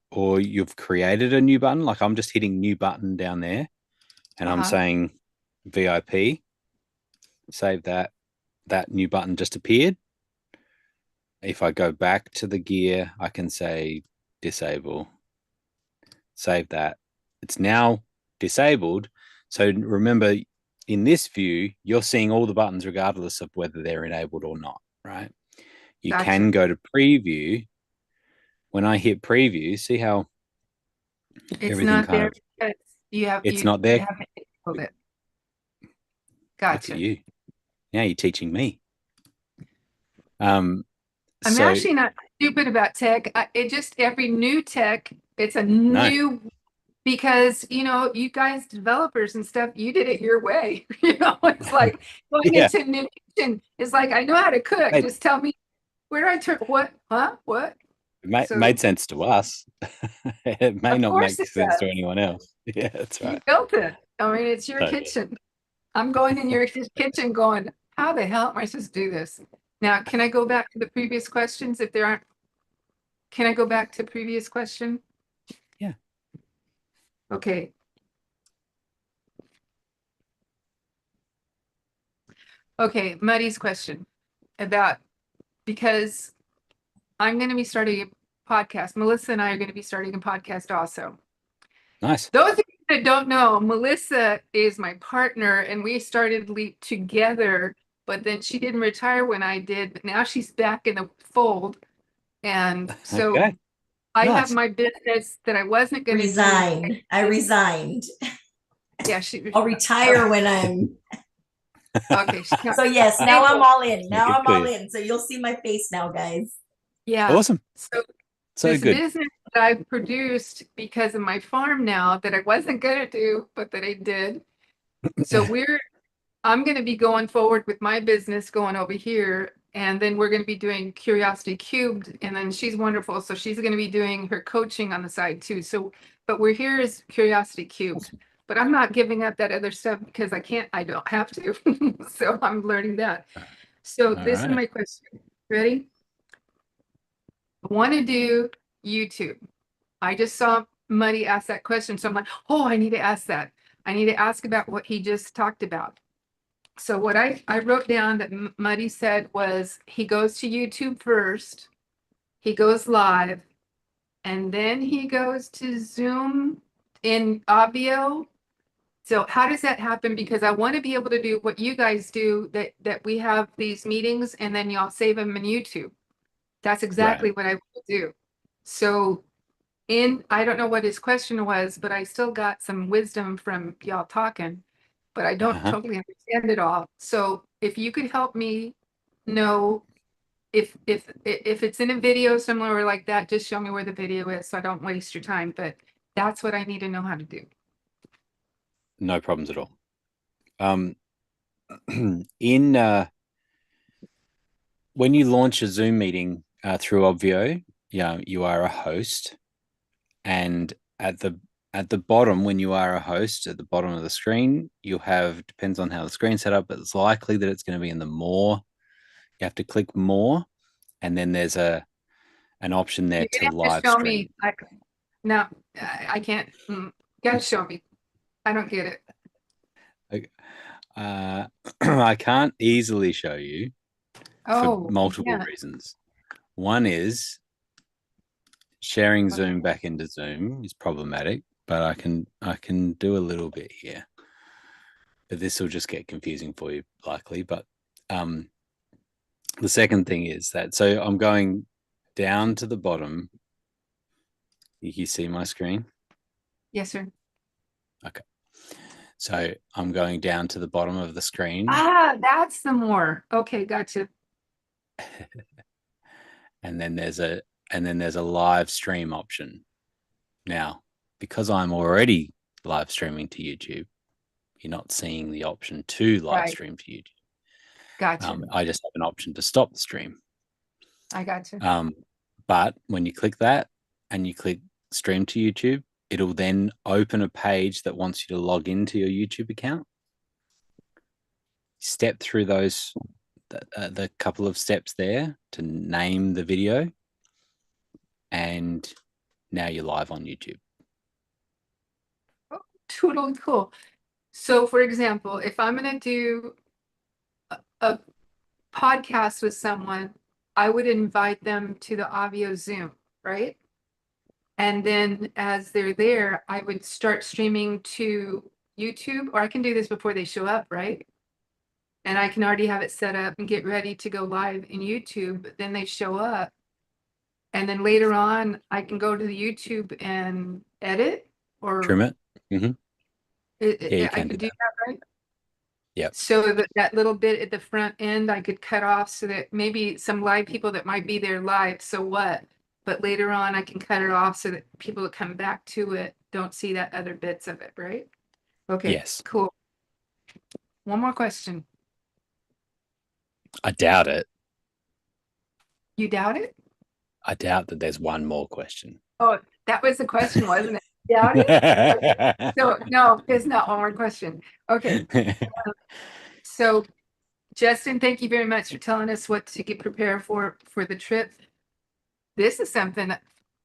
created a new button, like I'm just hitting new button down there, and I'm saying VIP, save that. That new button just appeared. If I go back to the gear, I can say disable, save that. It's now disabled. So remember, in this view, you're seeing all the buttons regardless of whether they're enabled or not, right? You Gotcha. can go to preview. When I hit preview, see how It's everything not kind there of, because you have it's you, not there. you haven't enabled it. Look Gotcha. at you. Now you're teaching me. I'm So actually not stupid about tech. It just every new tech, it's a no, new because you guys developers and stuff, you did it your way. It's like going yeah, into a new kitchen. It's like I know how to cook. made, Just tell me where do I turn what? Huh? What? So made sense to us. It may of not course make it sense to does. anyone else. Yeah, that's You right. built it. I mean, it's your Totally. kitchen. I'm going in your kitchen going, how the hell am I supposed to do this? Now, can I go back to the previous questions if there aren't? Can I go back to previous question? Yeah. Okay. Okay, Muddy's question about because I'm going to be starting a podcast. Melissa and I are going to be starting a podcast also. Nice. Those of you that don't know, Melissa is my partner and we started Leap together, but then she didn't retire when I did, but now she's back in the fold. And so Okay. I have Nice. my business that I wasn't going to do. Resigned. I resigned. Yeah, I'll retire when I'm. okay. So yes, now I'm all in. Make Now it I'm all clear. in. So you'll see my face now, guys. Yeah. Awesome. So So this good. business that I've produced because of my farm now that I wasn't going to do, but that I did. So I'm going to be going forward with my business going over here. And then we're going to be doing Curiosity Cubed. And then she's wonderful. So she's going to be doing her coaching on the side too. So, but we're here as Curiosity Cubed. But I'm not giving up that other stuff because I don't have to. So I'm learning that. So All this is right. my question. Ready? I want to do YouTube. I just saw Muddy ask that question. So I'm like, oh, I need to ask that. I need to ask about what he just talked about. So what I wrote down that Muddy said was he goes to YouTube first, he goes live, and then he goes to Zoom in Obvio. So how does that happen? Because I want to be able to do what you guys do, that we have these meetings and then y'all save them in YouTube. That's exactly what I want to do. So I don't know what his question was, but I still got some wisdom from y'all talking, but I don't totally understand it all. So if you could help me know if it's in a video somewhere like that, just show me where the video is so I don't waste your time. But that's what I need to know how to do. No problems at all. In when you launch a Zoom meeting through Obvio, you are a host, and at the bottom, when you are a host, at the bottom of the screen, you have, depends on how the screen's set up, but it's likely that it's going to be in the more. You have to click more, and then there's an option there You're to gonna have live to show stream. me. No, I can't. You gotta show me. I don't get it. I can't easily show you for multiple yeah. reasons. One is sharing Zoom back into Zoom is problematic, but I can do a little bit here. But this will just get confusing for you likely. But the second thing is that, so I'm going down to the bottom. You see my screen? Yes, sir. Okay. So I'm going down to the bottom of the screen. That's the more. Okay, gotcha. And then there's a live stream option. Now, because I'm already live streaming to YouTube, you're not seeing the option to live stream to YouTube. Gotcha. I just have an option to stop the stream. I gotcha. But when you click that and you click stream to YouTube, it'll then open a page that wants you to log into your YouTube account. Step through those the couple of steps there to name the video, and now you're live on YouTube. Totally cool. So for example, if I'm going to do a podcast with someone, I would invite them to the Obvio Zoom, right? And then as they're there, I would start streaming to YouTube, or I can do this before they show up, right? And I can already have it set up and get ready to go live in YouTube. But then they show up. And then later on, I can go to the YouTube and edit or Trim it. Mm-hmm. Yeah, you I can could do do that, right? Yep. So that little bit at the front end, I could cut off so that maybe some live people that might be there live, so what? But later on, I can cut it off so that people that come back to it don't see that other bits of it, right? Okay, Yes. cool. One more question. I doubt it. You doubt it? I doubt that there's one more question. Oh, that was the question, wasn't it? Doubt it? So no, there's not one more question. Okay. So Justin, thank you very much for telling us what to get prepared for the trip. This is something,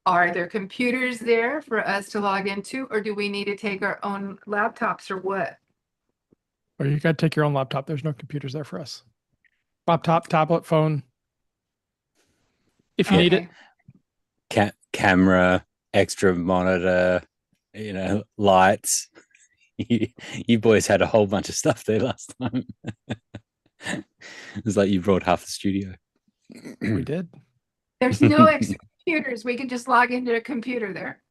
are there computers there for us to log into, or do we need to take our own laptops or what? Or you got to take your own laptop. There's no computers there for us. Laptop, tablet, phone. If you need it. Camera, extra monitor, lights. You boys had a whole bunch of stuff there last time. It was like you brought half the studio. We did. There's no extra computers. We can just log into a computer there.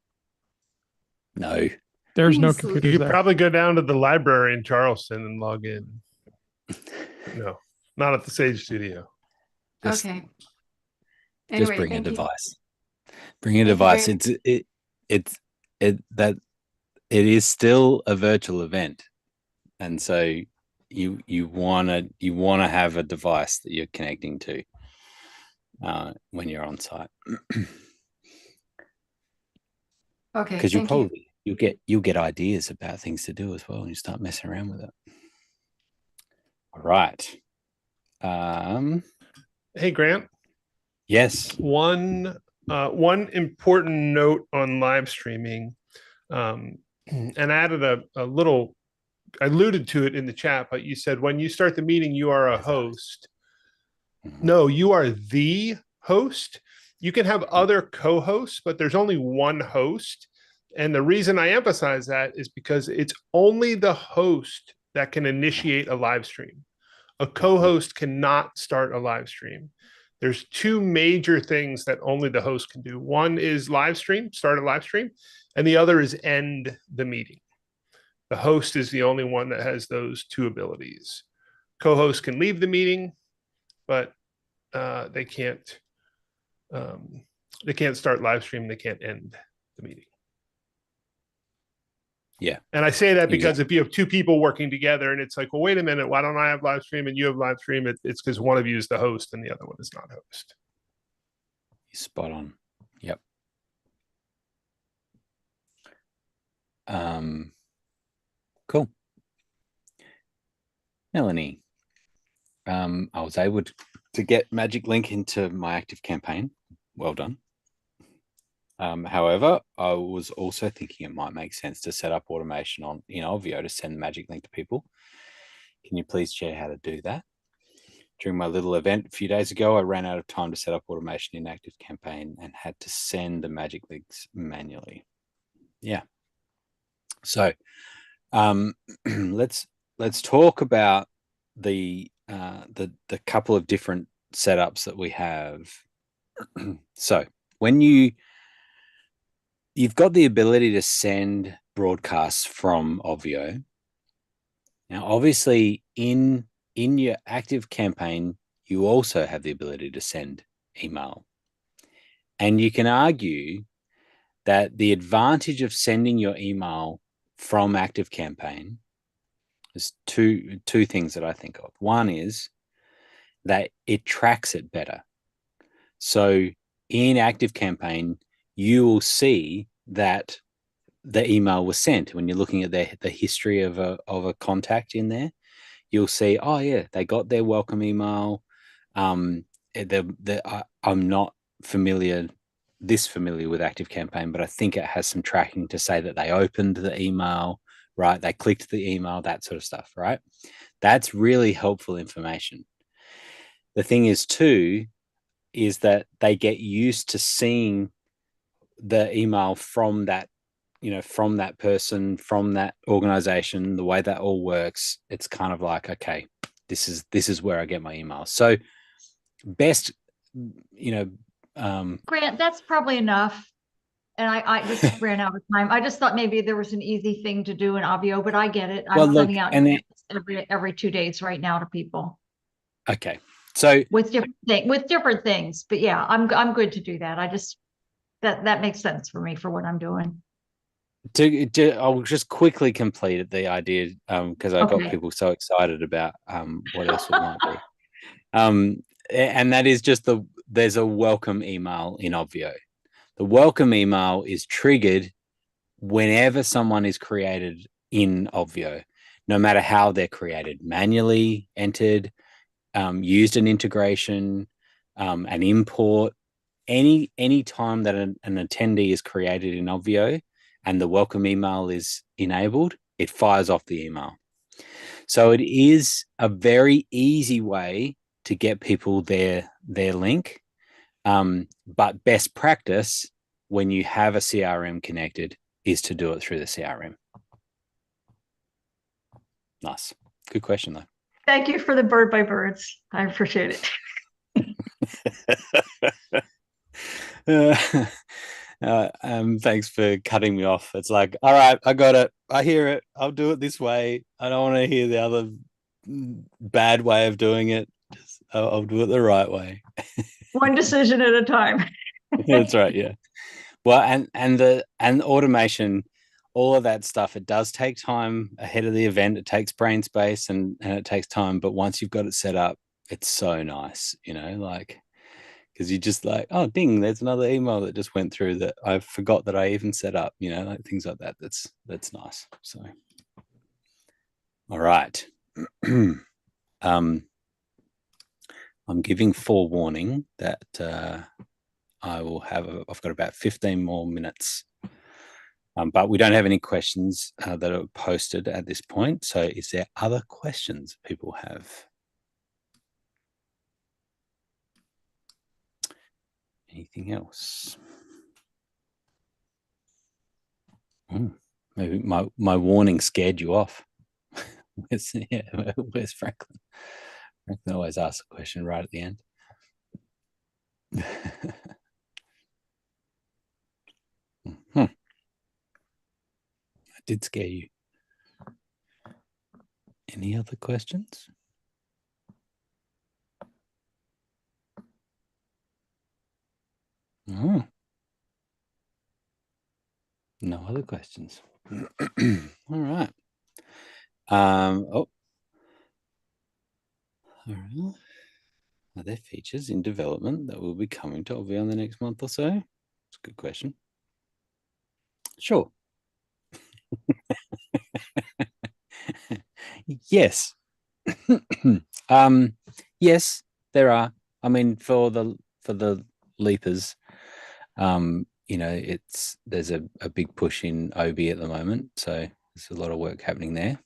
No. There's no Please, computers You there. could probably go down to the library in Charleston and log in. No, not at the Sage Studio. Just, Okay. just Anyway, bring a thank you. device. Bring a Thank you device. very It is still a virtual event, and so you wanna have a device that you're connecting to when you're on site. Okay, Because thank you. you'll get ideas about things to do as well, and you start messing around with it. All right. Hey, Grant. Yes. One important note on live streaming, and I added a little. I alluded to it in the chat, but you said when you start the meeting, you are a host. No, you are the host. You can have other co-hosts, but there's only one host. And the reason I emphasize that is because it's only the host that can initiate a live stream. A co-host cannot start a live stream. There's two major things that only the host can do. One is live stream, start a live stream, and the other is end the meeting. The host is the only one that has those two abilities. Co-hosts can leave the meeting, but they can't start live stream. They can't end the meeting. Yeah. And I say that because if you have two people working together and it's like, well, wait a minute, why don't I have live stream and you have live stream? It's because one of you is the host and the other one is not host. Spot on. Yep. Cool. Melanie, I was able to get Magic Link into my active campaign. Well done. However, I was also thinking it might make sense to set up automation on Obvio to send the Magic Link to people. Can you please share how to do that? During my little event a few days ago, I ran out of time to set up automation in active campaign and had to send the Magic Links manually. Yeah. So let's talk about the couple of different setups that we have. So when you've got the ability to send broadcasts from Obvio. Now, obviously, in your active campaign, you also have the ability to send email. And you can argue that the advantage of sending your email from active campaign is two things that I think of. One is that it tracks it better. So in active campaign, you will see that the email was sent when you're looking at the history of a contact in there. you'll see, oh yeah, they got their welcome email. I'm not familiar with ActiveCampaign, but I think it has some tracking to say that they opened the email, right? They clicked the email, that sort of stuff, right? That's really helpful information. The thing is too, is that they get used to seeing the email from that, from that person, from that organization, the way that all works. It's kind of like, okay, this is where I get my emails. So best, Grant, that's probably enough. And I just ran out of time. I just thought maybe there was an easy thing to do in Obvio, but I get it. Well, I'm look, sending out and then, every 2 days right now to people okay, so with different things. But yeah, I'm good to do that. I just that makes sense for me for what I'm doing. I'll just quickly complete the idea, because I got Okay. people so excited about what else it might be. And that is just there's a welcome email in Obvio. The welcome email is triggered whenever someone is created in Obvio, no matter how they're created, manually entered, used an integration, an import, any time that an attendee is created in Obvio and the welcome email is enabled, it fires off the email. So it is a very easy way to get people their link. But best practice when you have a CRM connected is to do it through the CRM. Nice. Good question, though. Thank you for the bird by birds. I appreciate it. Thanks for cutting me off. It's like, all right, I got it. I hear it. I'll do it this way. I don't want to hear the other bad way of doing it. I'll do it the right way. One decision at a time. That's right. Yeah. Well, and automation, all of that stuff, it does take time ahead of the event. It takes brain space and it takes time. But once you've got it set up, it's so nice, like, because you just like, oh, ding, there's another email that just went through that I forgot that I even set up, like things like that. That's nice. So, all right. I'm giving forewarning that I've got about 15 more minutes, but we don't have any questions that are posted at this point. So is there other questions people have? Anything else? Maybe my warning scared you off. Where's Franklin? Franklin always asks a question right at the end. I did scare you. Any other questions? Oh. No other questions. All right. All right. Are there features in development that will be coming to Obvio in the next month or so? It's a good question. Sure. Yes. Yes, there are. I mean, for the leapers, there's a big push in OB at the moment, so there's a lot of work happening there.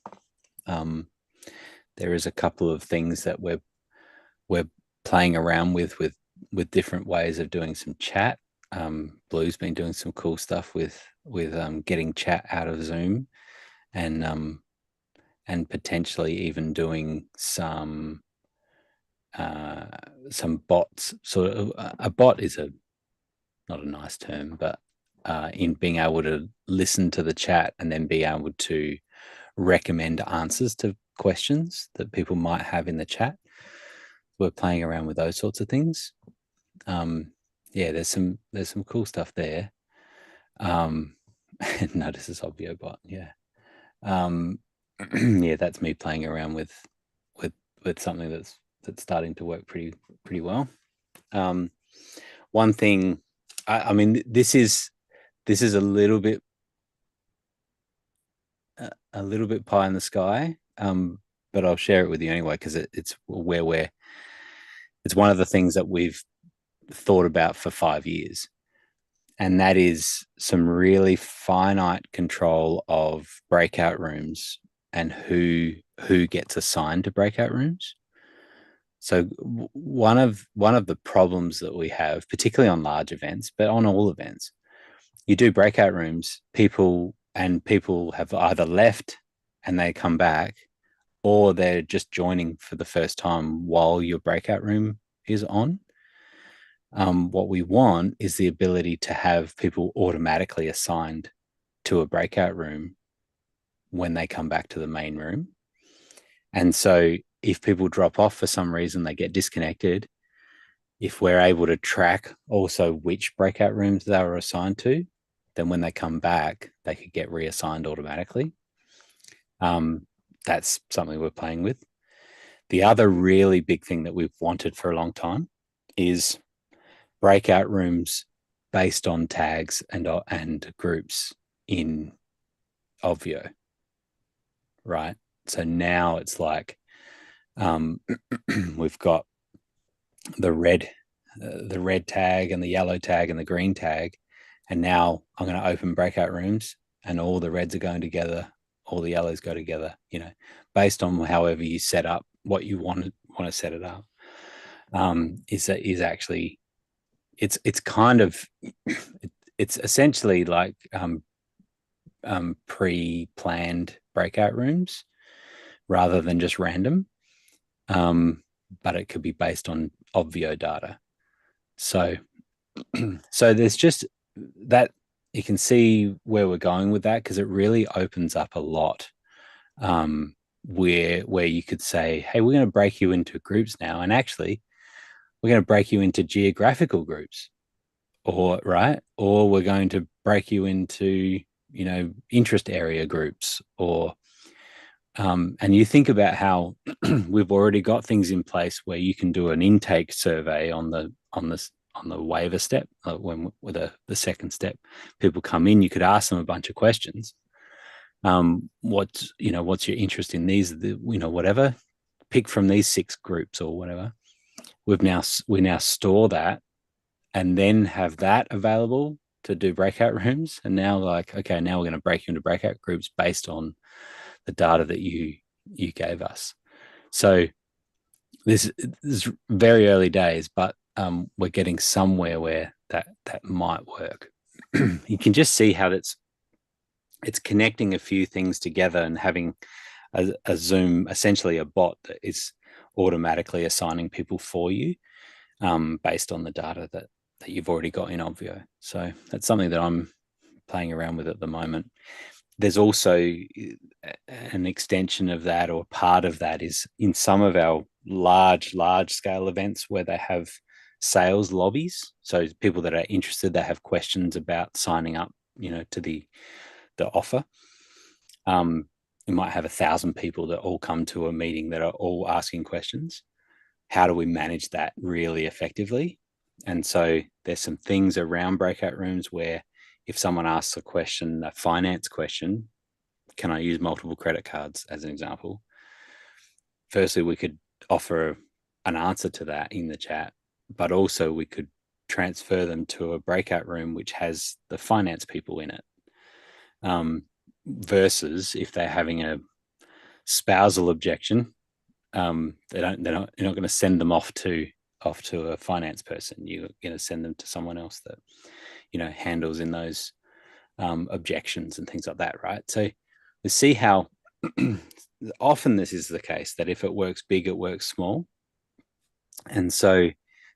There is a couple of things that we're playing around with different ways of doing some chat. Blue's been doing some cool stuff with getting chat out of Zoom, and potentially even doing some bots. Sort of a bot is not a nice term, but in being able to listen to the chat and then be able to recommend answers to questions that people might have in the chat. We're playing around with those sorts of things. Yeah, there's some cool stuff there. Notice this Obvio bot. Yeah. Yeah, that's me playing around with something that's starting to work pretty well. One thing, I mean, this is a little bit pie in the sky, but I'll share it with you anyway because it's one of the things that we've thought about for 5 years, and that is some really finite control of breakout rooms and who gets assigned to breakout rooms. So one of the problems that we have, particularly on large events, but on all events, you do breakout rooms, people have either left and they come back, or they're just joining for the first time while your breakout room is on. What we want is the ability to have people automatically assigned to a breakout room when they come back to the main room. And so if people drop off for some reason, they get disconnected, if we're able to track also which breakout rooms they were assigned to, then when they come back, they could get reassigned automatically. That's something we're playing with. The other really big thing that we've wanted for a long time is breakout rooms based on tags and groups in Obvio, right? So now it's like we've got the red tag and the yellow tag and the green tag, and now I'm going to open breakout rooms and all the reds are going together, all the yellows go together, based on however you set up what you want to set it up. Is actually it's kind of it's essentially like pre-planned breakout rooms rather than just random, but it could be based on Obvio data. So there's just that, you can see where we're going with that, because it really opens up a lot, where you could say, hey, we're going to break you into groups now, and actually we're going to break you into geographical groups, or we're going to break you into interest area groups, or and you think about how we've already got things in place where you can do an intake survey on the waiver step, with the second step. People come in, you could ask them a bunch of questions. What's your interest in these? Whatever. Pick from these 6 groups or whatever. We now store that, and then have that available to do breakout rooms. And now, okay, now we're going to break you into breakout groups based on the data that you gave us. So this is very early days, but we're getting somewhere where that might work. You can just see how it's connecting a few things together and having a Zoom, essentially a bot that is automatically assigning people for you, based on the data that you've already got in Obvio. So that's something that I'm playing around with at the moment. There's also an extension of that, or part of that is in some of our large scale events where they have sales lobbies. So people that are interested, that have questions about signing up, to the offer. You might have 1,000 people that all come to a meeting that are all asking questions. How do we manage that really effectively? And so there's some things around breakout rooms where if someone asks a finance question, can I use multiple credit cards as an example? Firstly, we could offer an answer to that in the chat, but also we could transfer them to a breakout room which has the finance people in it. Versus if they're having a spousal objection, you're not going to send them off to a finance person. You're going to send them to someone else that handles in those objections and things like that, right? So we see how often this is the case, that if it works big, it works small. And so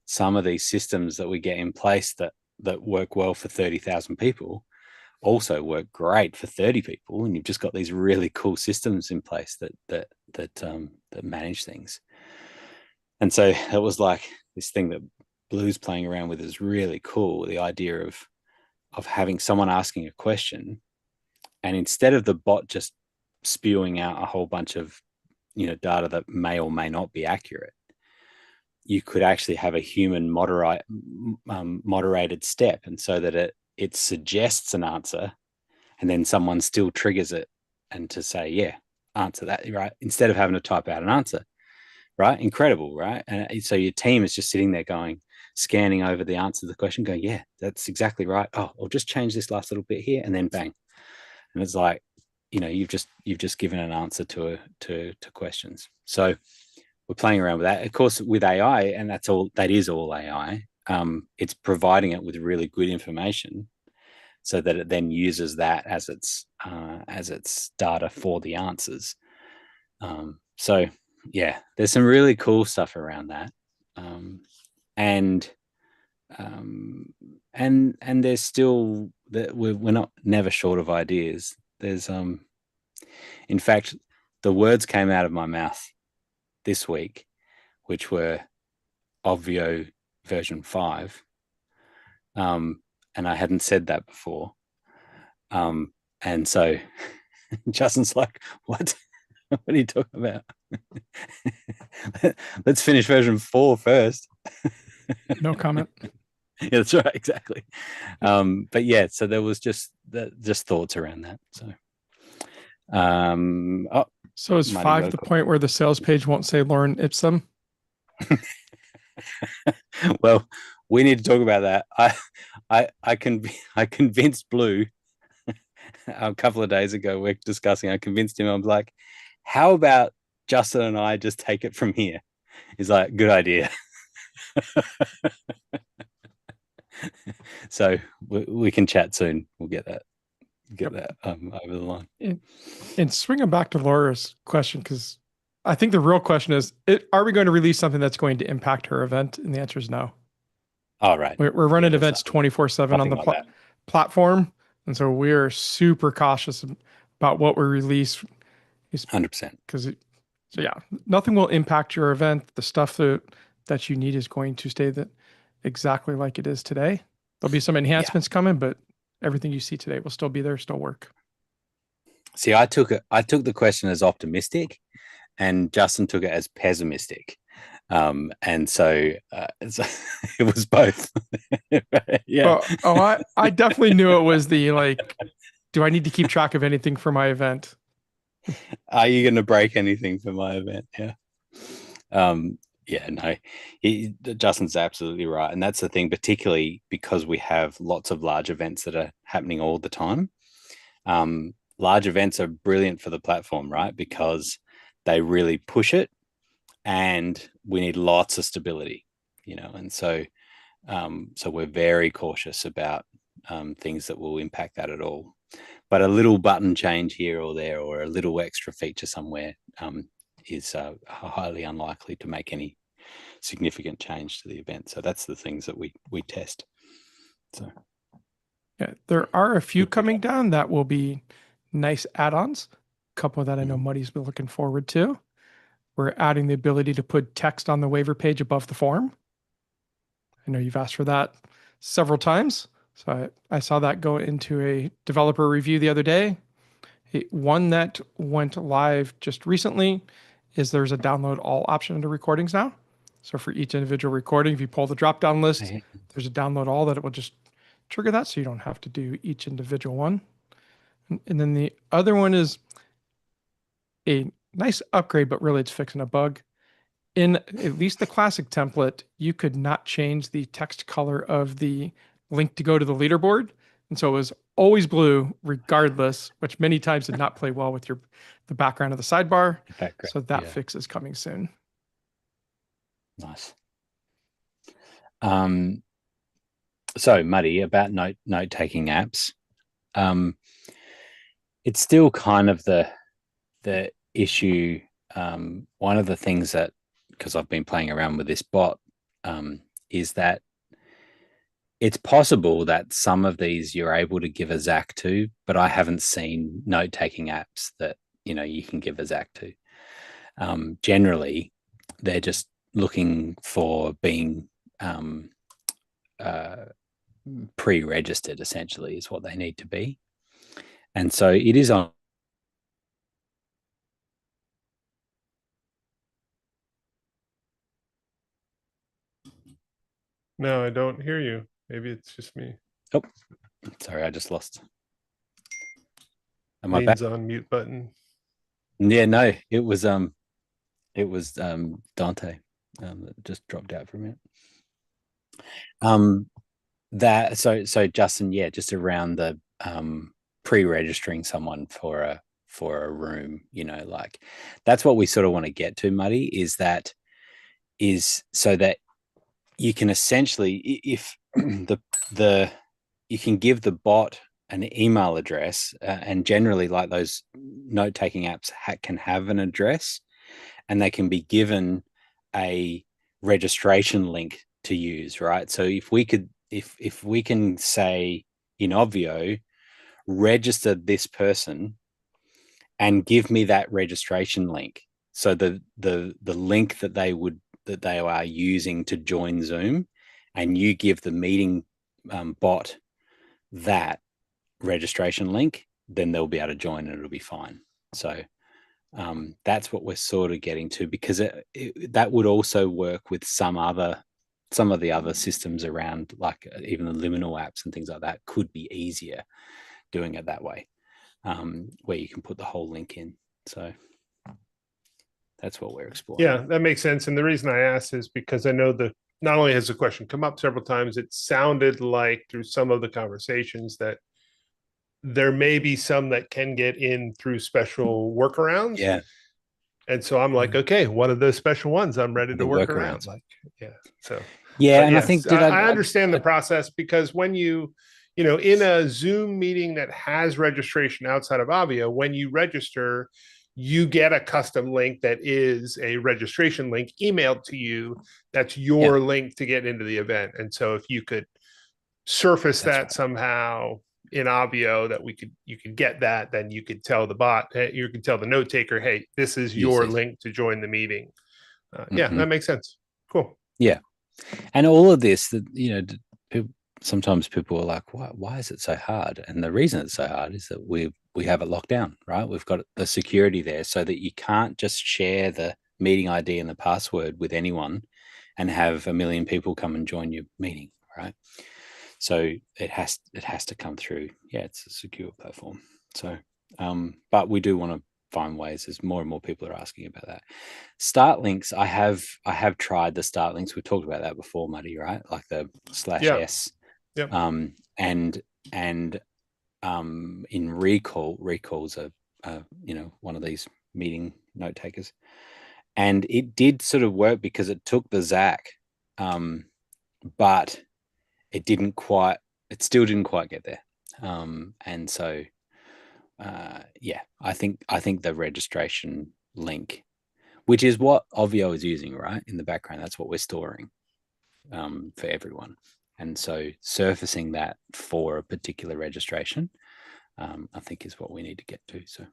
some of these systems that we get in place that work well for 30,000 people also work great for 30 people, and you've just got these really cool systems in place that manage things. And so it was like this thing that Blue's playing around with is really cool. The idea of having someone asking a question, and instead of the bot just spewing out a whole bunch of data that may or may not be accurate, you could actually have a human moderated step, and so that it suggests an answer, and then someone still triggers it, and to say, yeah, answer that, right? Instead of having to type out an answer, right? Incredible, right? And so your team is just sitting there going, scanning over the answer to the question, going, yeah, that's exactly right. Oh, I'll just change this last little bit here, and then bang. And it's like, you've just given an answer to questions. So we're playing around with that, of course, with AI, and that is all AI. It's providing it with really good information so that it then uses that as its data for the answers. So yeah, there's some really cool stuff around that. And there's still that we're not never short of ideas. There's in fact, the words came out of my mouth this week, which were Obvio version 5. And I hadn't said that before. And so Justin's like, what? What are you talking about? Let's finish version 4 first. No comment. Yeah, that's right, exactly. But yeah, so there was just thoughts around that. So so is Marty, 5 the point where the sales page won't say Lauren Ipsum? Well, we need to talk about that. I convinced Blue a couple of days ago. We're discussing. I convinced him. I'm like, how about Justin and I just take it from here? He's like, good idea. So we can chat soon. We'll get that over the line. And swinging back to Laura's question, because I think the real question is, are we going to release something that's going to impact her event? And the answer is no. All right. We're running events 24/7 on the platform. And so we're super cautious about what we release. 100%. So yeah, nothing will impact your event. The stuff that you need is going to stay exactly like it is today. There'll be some enhancements coming, but everything you see today will still be there, still work. See, I took the question as optimistic, and Justin took it as pessimistic. And so it was both. Yeah. I definitely knew it was the like, do I need to keep track of anything for my event? Are you going to break anything for my event? Yeah. Yeah, no, Justin's absolutely right. And that's the thing, particularly because we have lots of large events that are happening all the time. Large events are brilliant for the platform, right? Because they really push it, and we need lots of stability, and so we're very cautious about things that will impact that at all. But a little button change here or there, or a little extra feature somewhere, is highly unlikely to make any significant change to the event. So that's the things that we test. So yeah, there are a few coming down that will be nice add-ons. A couple that I know Muddy's been looking forward to. We're adding the ability to put text on the waiver page above the form. I know you've asked for that several times. So I saw that go into a developer review the other day. One that went live just recently is there's a download all option under recordings now. So for each individual recording, if you pull the drop-down list, there's a download all that it will just trigger that, so you don't have to do each individual one. And then the other one is a nice upgrade, but really it's fixing a bug. In at least the classic template, you could not change the text color of the link to go to the leaderboard. And so it was always blue regardless, which many times did not play well with the background of the sidebar. So that fix is coming soon. Nice. So Muddy, about note-taking apps. It's still kind of the issue. One of the things that, because I've been playing around with this bot, is that it's possible that some of these you're able to give a ZAC to, but I haven't seen note-taking apps that you can give a ZAC to. Generally, they're just looking for being pre-registered, essentially, is what they need to be. And so it is on. No, I don't hear you. Maybe it's just me. Oh, sorry, I just lost. Am I back? On mute button. Yeah, no, it was Dante that just dropped out for a minute. That so Justin, yeah, just around the pre-registering someone for a room, like that's what we sort of want to get to, Muddy, is so that you can essentially, if the you can give the bot an email address, and generally like those note-taking apps can have an address, and they can be given a registration link to use, right? So if we can say in Obvio, register this person and give me that registration link. So the link that they are using to join Zoom, and you give the meeting bot that registration link, then they'll be able to join and it'll be fine. So that's what we're sort of getting to, because that would also work with some of the other systems around, like even the liminal apps and things like that could be easier doing it that way, where you can put the whole link in. So that's what we're exploring. Yeah, that makes sense. And the reason I asked is because I know not only has the question come up several times, it sounded like through some of the conversations that there may be some that can get in through special workarounds. Yeah. And so I'm like, okay, one of those special ones I'm ready to work around. Like, yeah. So yeah, and yes, I think I understand the process, because when you in a Zoom meeting that has registration outside of Avio, when you register, you get a custom link that is a registration link emailed to you. That's your link to get into the event. And so if you could surface that somehow in Avio, that you could get that, then you could tell the bot, hey, you can tell the note taker, hey, this is your link to join the meeting. Yeah, that makes sense. Cool. Yeah. And all of this, that sometimes people are like, why is it so hard? And the reason it's so hard is that we have it locked down, right? We've got the security there so that you can't just share the meeting ID and the password with anyone and have 1 million people come and join your meeting, right? So it has to come through. Yeah, it's a secure platform. So, but we do want to find ways, as more and more people are asking about that. Start links, I have tried the start links. We talked about that before, Muddy, right? Like the /s. Yeah. And in recalls are one of these meeting note takers, and it did sort of work because it took the Zach, but it still didn't quite get there. And so I think the registration link, which is what Obvio is using, right, in the background, that's what we're storing for everyone. And so surfacing that for a particular registration, I think is what we need to get to. So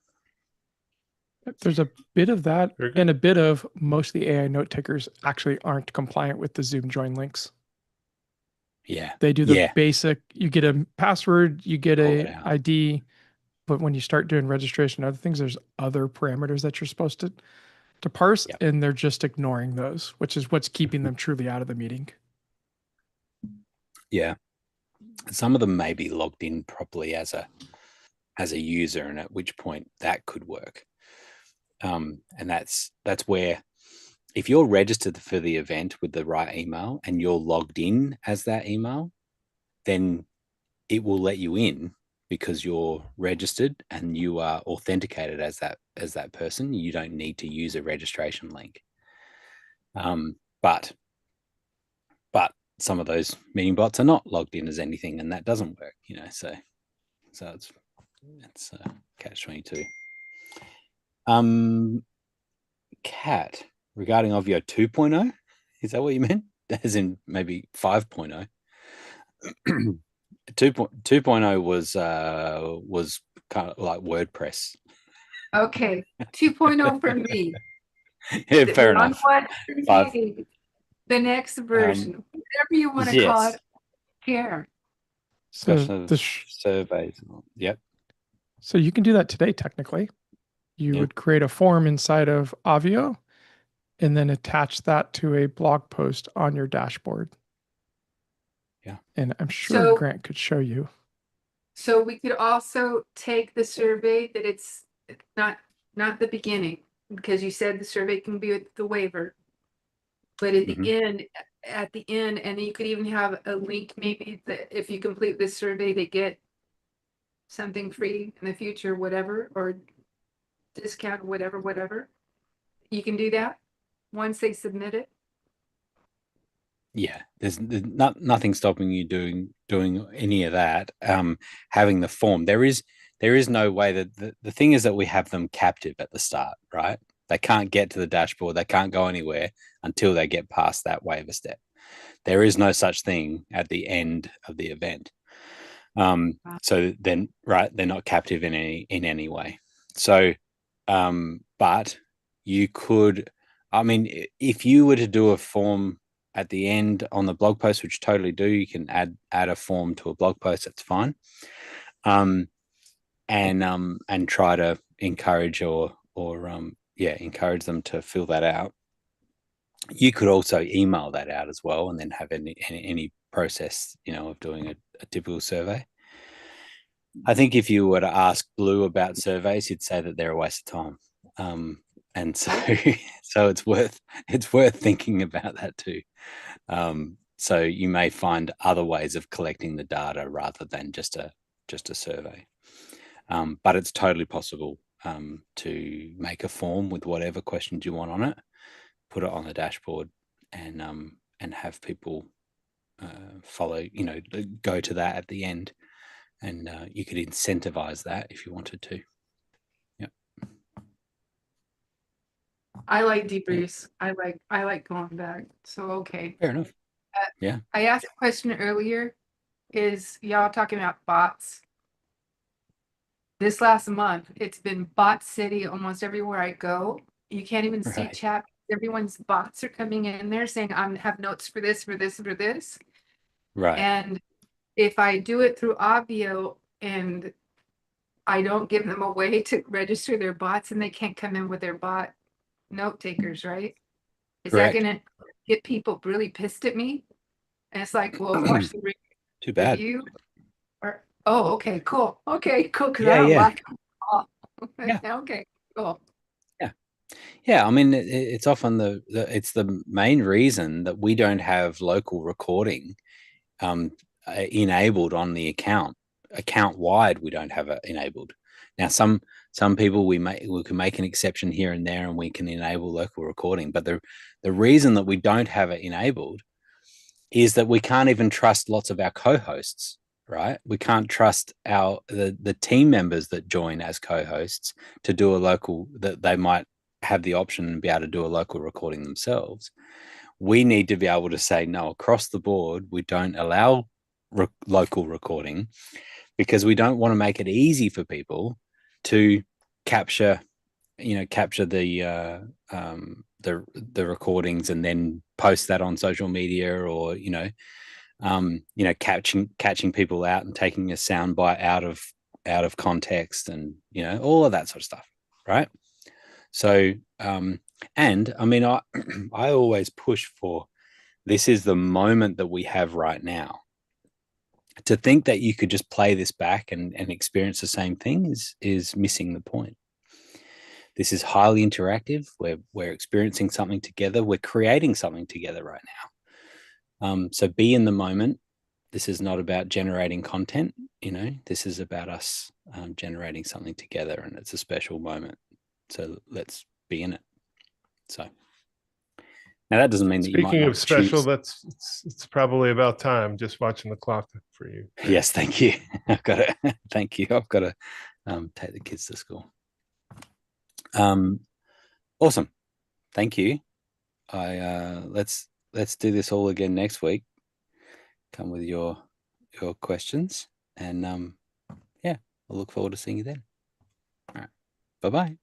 there's a bit of that, and a bit of most of the AI note takers actually aren't compliant with the Zoom join links. Yeah. They do the basic, you get a password, you get a ID, but when you start doing registration and other things, there's other parameters that you're supposed to parse, and they're just ignoring those, which is what's keeping them truly out of the meeting. Yeah. Some of them may be logged in properly as a user, and at which point that could work. And that's where, if you're registered for the event with the right email and you're logged in as that email, then it will let you in because you're registered and you are authenticated as that person. You don't need to use a registration link. But some of those meeting bots are not logged in as anything, and that doesn't work, so it's catch-22. Kat, regarding Obvio 2.0, is that what you meant? As in maybe 5.0? 2.0 was kind of like WordPress. Okay, 2.0 for me. Yeah, fair enough. The next version, whatever you want to call it, care. So the surveys. Yep. So you can do that today, technically. You would create a form inside of Obvio and then attach that to a blog post on your dashboard. Yeah. And I'm sure Grant could show you. So we could also take the survey that it's not not the beginning, because you said the survey can be with the waiver. But at the end, and you could even have a link, maybe that if you complete this survey, they get something free in the future, whatever, or discount, whatever. You can do that once they submit it. Yeah, there's nothing stopping you doing any of that. Having the form, there is no way that the thing is that we have them captive at the start, right? They can't get to the dashboard. They can't go anywhere until they get past that waiver step. There is no such thing at the end of the event. So then, right, they're not captive in any way. So, but you could, I mean, if you were to do a form at the end on the blog post, which you totally do, you can add a form to a blog post. That's fine. And try to encourage encourage them to fill that out. You could also email that out as well, and then have any process, of doing a typical survey. I think if you were to ask Blue about surveys, he'd say that they're a waste of time. And so, so it's worth thinking about that too. So you may find other ways of collecting the data rather than just a survey. But it's totally possible to make a form with whatever questions you want on it, put it on the dashboard, and have people follow. Go to that at the end, and you could incentivize that if you wanted to. I like debriefs. I like going back. So okay. Fair enough. Yeah. I asked a question earlier. Is y'all talking about bots? This last month, it's been bot city almost everywhere I go. You can't even see Right. chat. Everyone's bots are coming in there saying, I have notes for this, for this, for this. Right. And if I do it through Obvio and I don't give them a way to register their bots, and they can't come in with their bot note takers, right? Is Correct. that gonna get people really pissed at me? And it's like, well, watch the Too bad. review. Or okay, cool. Okay, cool. Because Yeah, I don't yeah. like them all. Yeah. Okay, cool. Yeah, I mean, it's often it's the main reason that we don't have local recording enabled on the account wide. We don't have it enabled. Now, some people we can make an exception here and there, and we can enable local recording. But the reason that we don't have it enabled is that we can't even trust lots of our co-hosts. Right? We can't trust the team members that join as co-hosts to do a local, that they might have the option and be able to do a local recording themselves. We need to be able to say, no, across the board, we don't allow local recording, because we don't want to make it easy for people to capture the recordings and then post that on social media, or catching people out and taking a soundbite out of context, and all of that sort of stuff, right? So and I mean, I always push for, this is the moment that we have right now. To think that you could just play this back and experience the same thing is missing the point. This is highly interactive. We're experiencing something together. We're creating something together right now. So be in the moment. This is not about generating content. This is about us generating something together, and it's a special moment. So let's be in it. So now that doesn't mean that you might Speaking not of special, choose. it's probably about time. Just watching the clock for you. Yes, thank you. I've got to thank you. I've got to take the kids to school. Awesome. Thank you. Let's do this all again next week. Come with your questions, and yeah, I'll look forward to seeing you then. All right. Bye-bye.